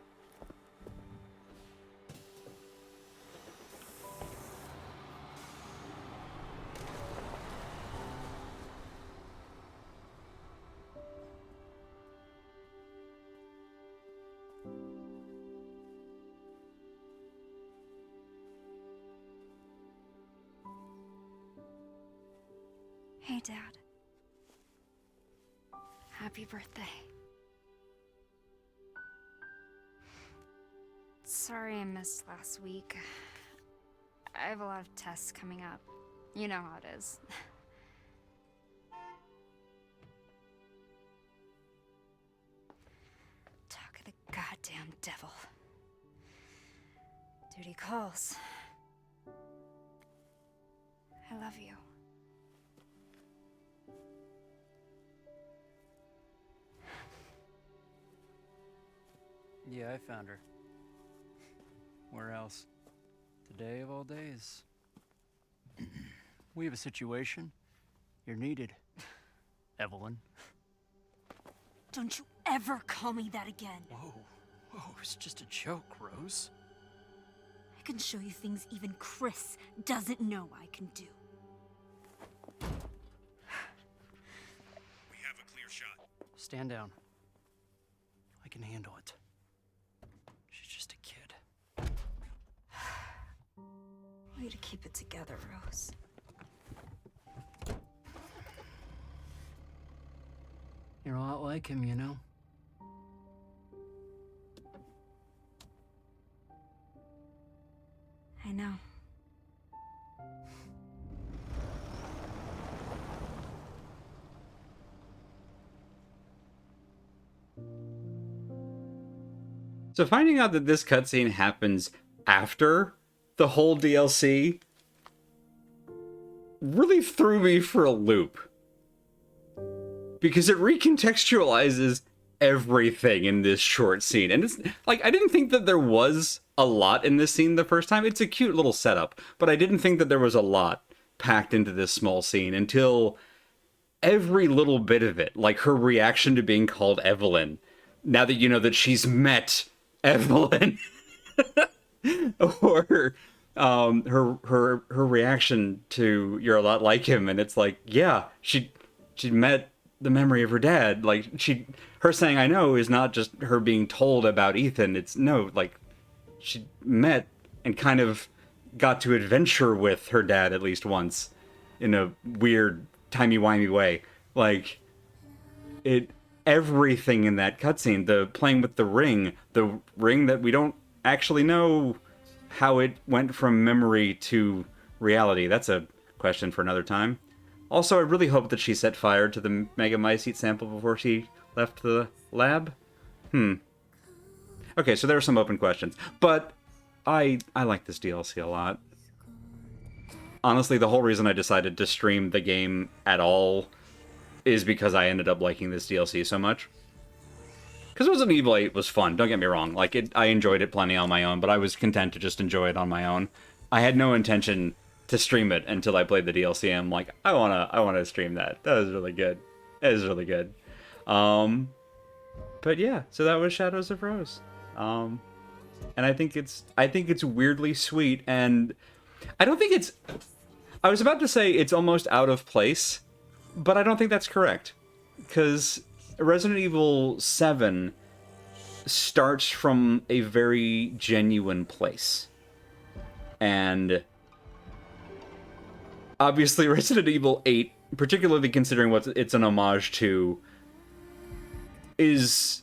Hey, Dad. Happy birthday. Sorry I missed last week. I have a lot of tests coming up. You know how it is. Talk of the goddamn devil. Duty calls. I love you. Yeah, I found her. Where else? Today of all days. We have a situation. You're needed, Evelyn. Don't you ever call me that again. Whoa, it's just a joke, Rose. I I can show you things even Chris doesn't know I can do. We have a clear shot. Stand down. I can handle it. She's just a kid. I want you to keep it together, Rose. You're a lot like him, you know? I know. So finding out that this cutscene happens after the whole DLC really threw me for a loop. Because it recontextualizes everything in this short scene. And it's like, I didn't think that there was a lot in this scene the first time. It's a cute little setup, but I didn't think that there was a lot packed into this small scene until every little bit of it, like her reaction to being called Evelyn, now that you know that she's met Evelyn, or her reaction to "you're a lot like him," and it's like, yeah, she met the memory of her dad. Like her saying "I know" is not just her being told about Ethan. It's no, like she met and kind of got to adventure with her dad at least once in a weird timey-wimey way. Like everything in that cutscene, the playing with the ring that we don't actually know how it went from memory to reality. That's a question for another time. Also, I really hope that she set fire to the Megamycete sample before she left the lab. Okay, so there are some open questions, but I like this DLC a lot. Honestly, the whole reason I decided to stream the game at all is because I ended up liking this DLC so much. Because Resident Evil 8 was fun, don't get me wrong. Like, I enjoyed it plenty on my own, but I was content to just enjoy it on my own. I had no intention to stream it until I played the DLC, and I'm like, I wanna stream that. That was really good. It was really good. But yeah, so that was Shadows of Rose. And I think it's weirdly sweet, and I don't think it's... I was about to say it's almost out of place, but I don't think that's correct. Because Resident Evil 7 starts from a very genuine place. And obviously Resident Evil 8, particularly considering what it's an homage to, is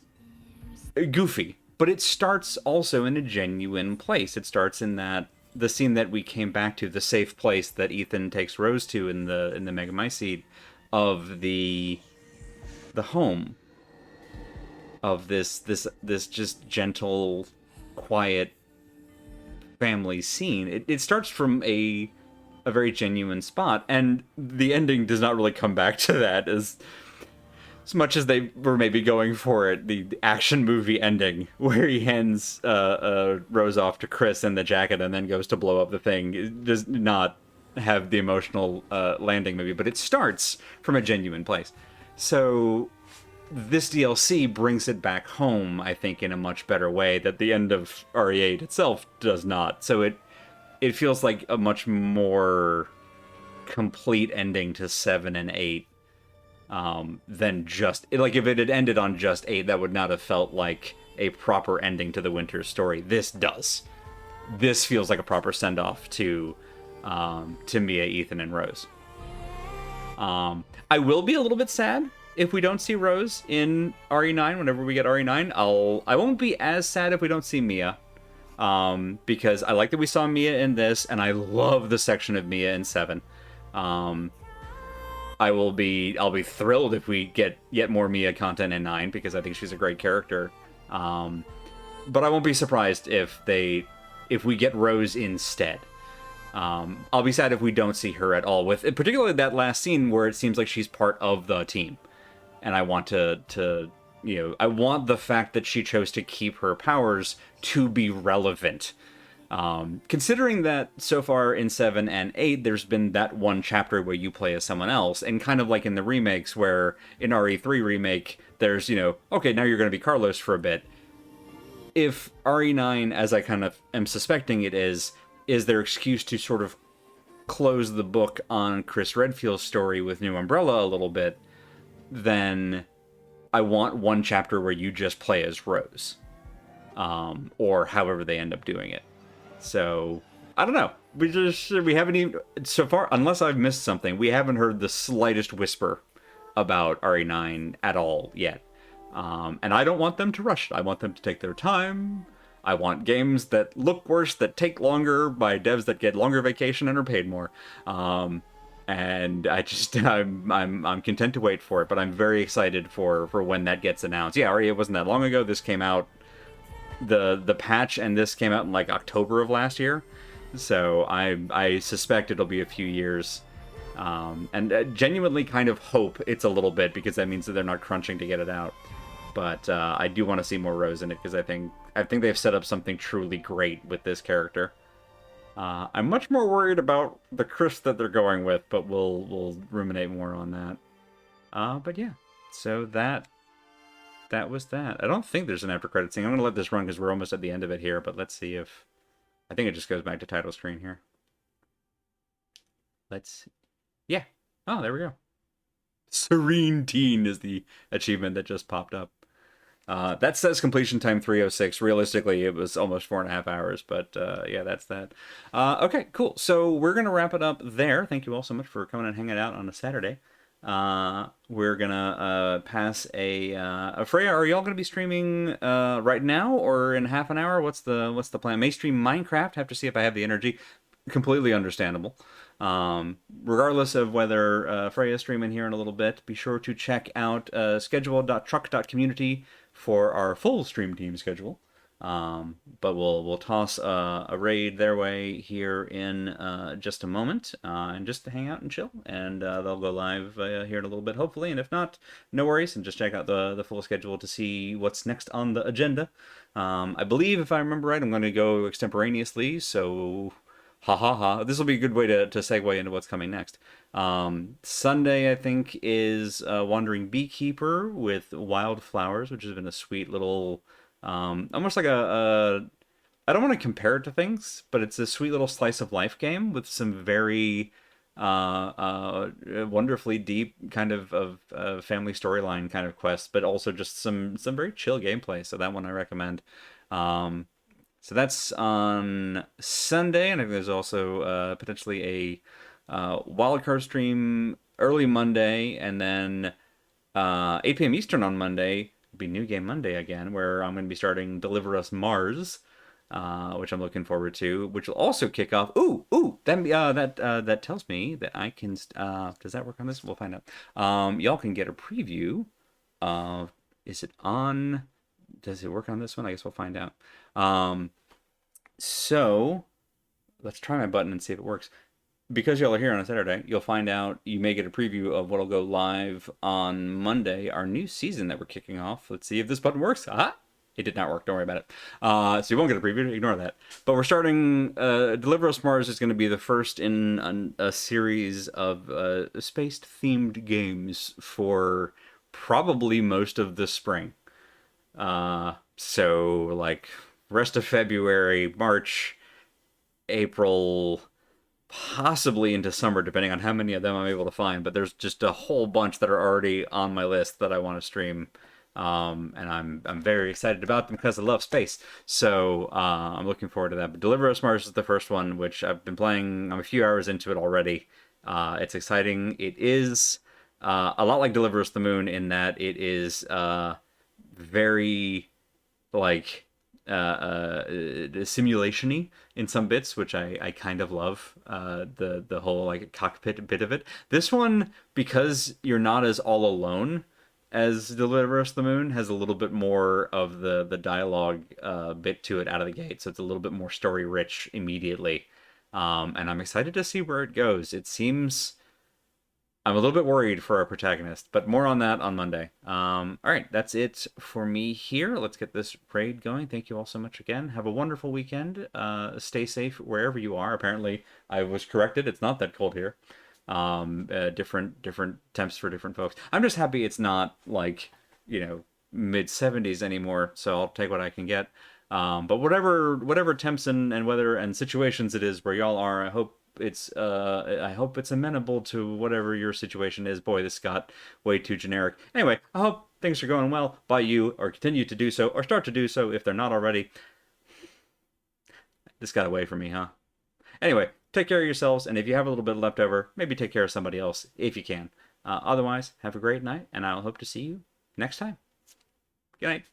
goofy. But it starts also in a genuine place. It starts in the scene that we came back to, the safe place that Ethan takes Rose to in the Megamycete, of the home of this just gentle, quiet family scene. It starts from a very genuine spot, and the ending does not really come back to that as much as they were maybe going for it. The action movie ending where he hands Rose off to Chris in the jacket and then goes to blow up the thing, it does not have the emotional landing maybe, but it starts from a genuine place. So this DLC brings it back home, I think, in a much better way that the end of RE8 itself does not. So it feels like a much more complete ending to 7 and 8 than just... Like, if it had ended on just 8, that would not have felt like a proper ending to the Winter story. This does. This feels like a proper send-off to Mia, Ethan, and Rose. I will be a little bit sad if we don't see Rose in RE9. Whenever we get RE9, I won't be as sad if we don't see Mia, because I like that we saw Mia in this, and I love the section of Mia in 7. I'll be thrilled if we get yet more Mia content in 9, because I think she's a great character. But I won't be surprised if we get Rose instead. I'll be sad if we don't see her at all, with particularly that last scene where it seems like she's part of the team. And I want I want the fact that she chose to keep her powers to be relevant. Considering that so far in 7 and 8, there's been that one chapter where you play as someone else, and kind of like in the remakes where in RE3 remake, there's, okay, now you're going to be Carlos for a bit. if RE9, as I kind of am suspecting it is their excuse to sort of close the book on Chris Redfield's story with New Umbrella a little bit, then I want one chapter where you just play as Rose. Or however they end up doing it. So, I don't know. We haven't even, so far, unless I've missed something, we haven't heard the slightest whisper about RE9 at all yet. And I don't want them to rush it. I want them to take their time. I want games that look worse, that take longer, by devs that get longer vacation and are paid more. And I'm content to wait for it, but I'm very excited for when that gets announced. Yeah, it wasn't that long ago. This came out, the patch and this came out in like October of last year. So I suspect it'll be a few years. And genuinely kind of hope it's a little bit, because that means that they're not crunching to get it out. But I do want to see more Rose in it, because I think they've set up something truly great with this character. I'm much more worried about the Chris that they're going with, but we'll ruminate more on that. But yeah, so that was that. I don't think there's an after credit scene. I'm gonna let this run because we're almost at the end of it here. But let's see if I think it just goes back to title screen here. Yeah. Oh, there we go. Serene Teen is the achievement that just popped up. That says completion time 3:06. Realistically, it was almost 4.5 hours, but yeah, that's that. Okay, cool. So we're going to wrap it up there. Thank you all so much for coming and hanging out on a Saturday. We're going to pass a Freya, are y'all going to be streaming right now or in half an hour? What's the plan? May stream Minecraft. Have to see if I have the energy. Completely understandable. Regardless of whether Freya's streaming here in a little bit, be sure to check out schedule.truck.community for our full stream team schedule. But we'll toss a raid their way here in just a moment, and just to hang out and chill, and they'll go live here in a little bit, hopefully. And if not, no worries, and just check out the full schedule to see what's next on the agenda. I believe, if I remember right, I'm going to go extemporaneously, so this will be a good way to segue into what's coming next. Sunday, I think, is Wandering Beekeeper with Wildflowers, which has been a sweet little, almost like I don't want to compare it to things, but it's a sweet little slice of life game with some very wonderfully deep kind of family storyline kind of quests, but also just some very chill gameplay. So that one I recommend. So that's on Sunday, and I think there's also potentially a wildcard stream early Monday, and then 8 p.m. Eastern on Monday will be New Game Monday again, where I'm going to be starting Deliver Us Mars, which I'm looking forward to, which will also kick off. That tells me that I can. Does that work on this? We'll find out. Y'all can get a preview of. Is it on? Does it work on this one? I guess we'll find out. So let's try my button and see if it works. Because y'all are here on a Saturday, you'll find out, you may get a preview of what'll go live on Monday, our new season that we're kicking off. Let's see if this button works. It did not work. Don't worry about it. So you won't get a preview. Ignore that. But we're starting, Deliver Us Mars is going to be the first in a series of space-themed games for probably most of the spring. So like rest of February, March, April, possibly into summer, depending on how many of them I'm able to find. But there's just a whole bunch that are already on my list that I want to stream. And I'm very excited about them because I love space. So I'm looking forward to that. But Deliver Us Mars is the first one, which I've been playing. I'm a few hours into it already. It's exciting. It is a lot like Deliver Us the Moon in that it is very like simulation-y in some bits, which I kind of love, the whole like cockpit bit of it. This one, because you're not as all alone as Deliver Us the Moon, has a little bit more of the dialogue bit to it out of the gate, so it's a little bit more story rich immediately, and I'm excited to see where it goes. It seems I'm a little bit worried for our protagonist, but more on that on Monday. All right, that's it for me here. Let's get this raid going. Thank you all so much again. Have a wonderful weekend. Stay safe wherever you are. Apparently, I was corrected. It's not that cold here. Different temps for different folks. I'm just happy it's not like, mid 70s anymore, so I'll take what I can get. But whatever attempts and whether and situations it is where y'all are, I hope it's amenable to whatever your situation is. Boy, this got way too generic. Anyway, I hope things are going well by you, or continue to do so, or start to do so if they're not already. This got away from me, huh? Anyway, take care of yourselves, and if you have a little bit left over, maybe take care of somebody else if you can. Otherwise, have a great night, and I'll hope to see you next time. Good night.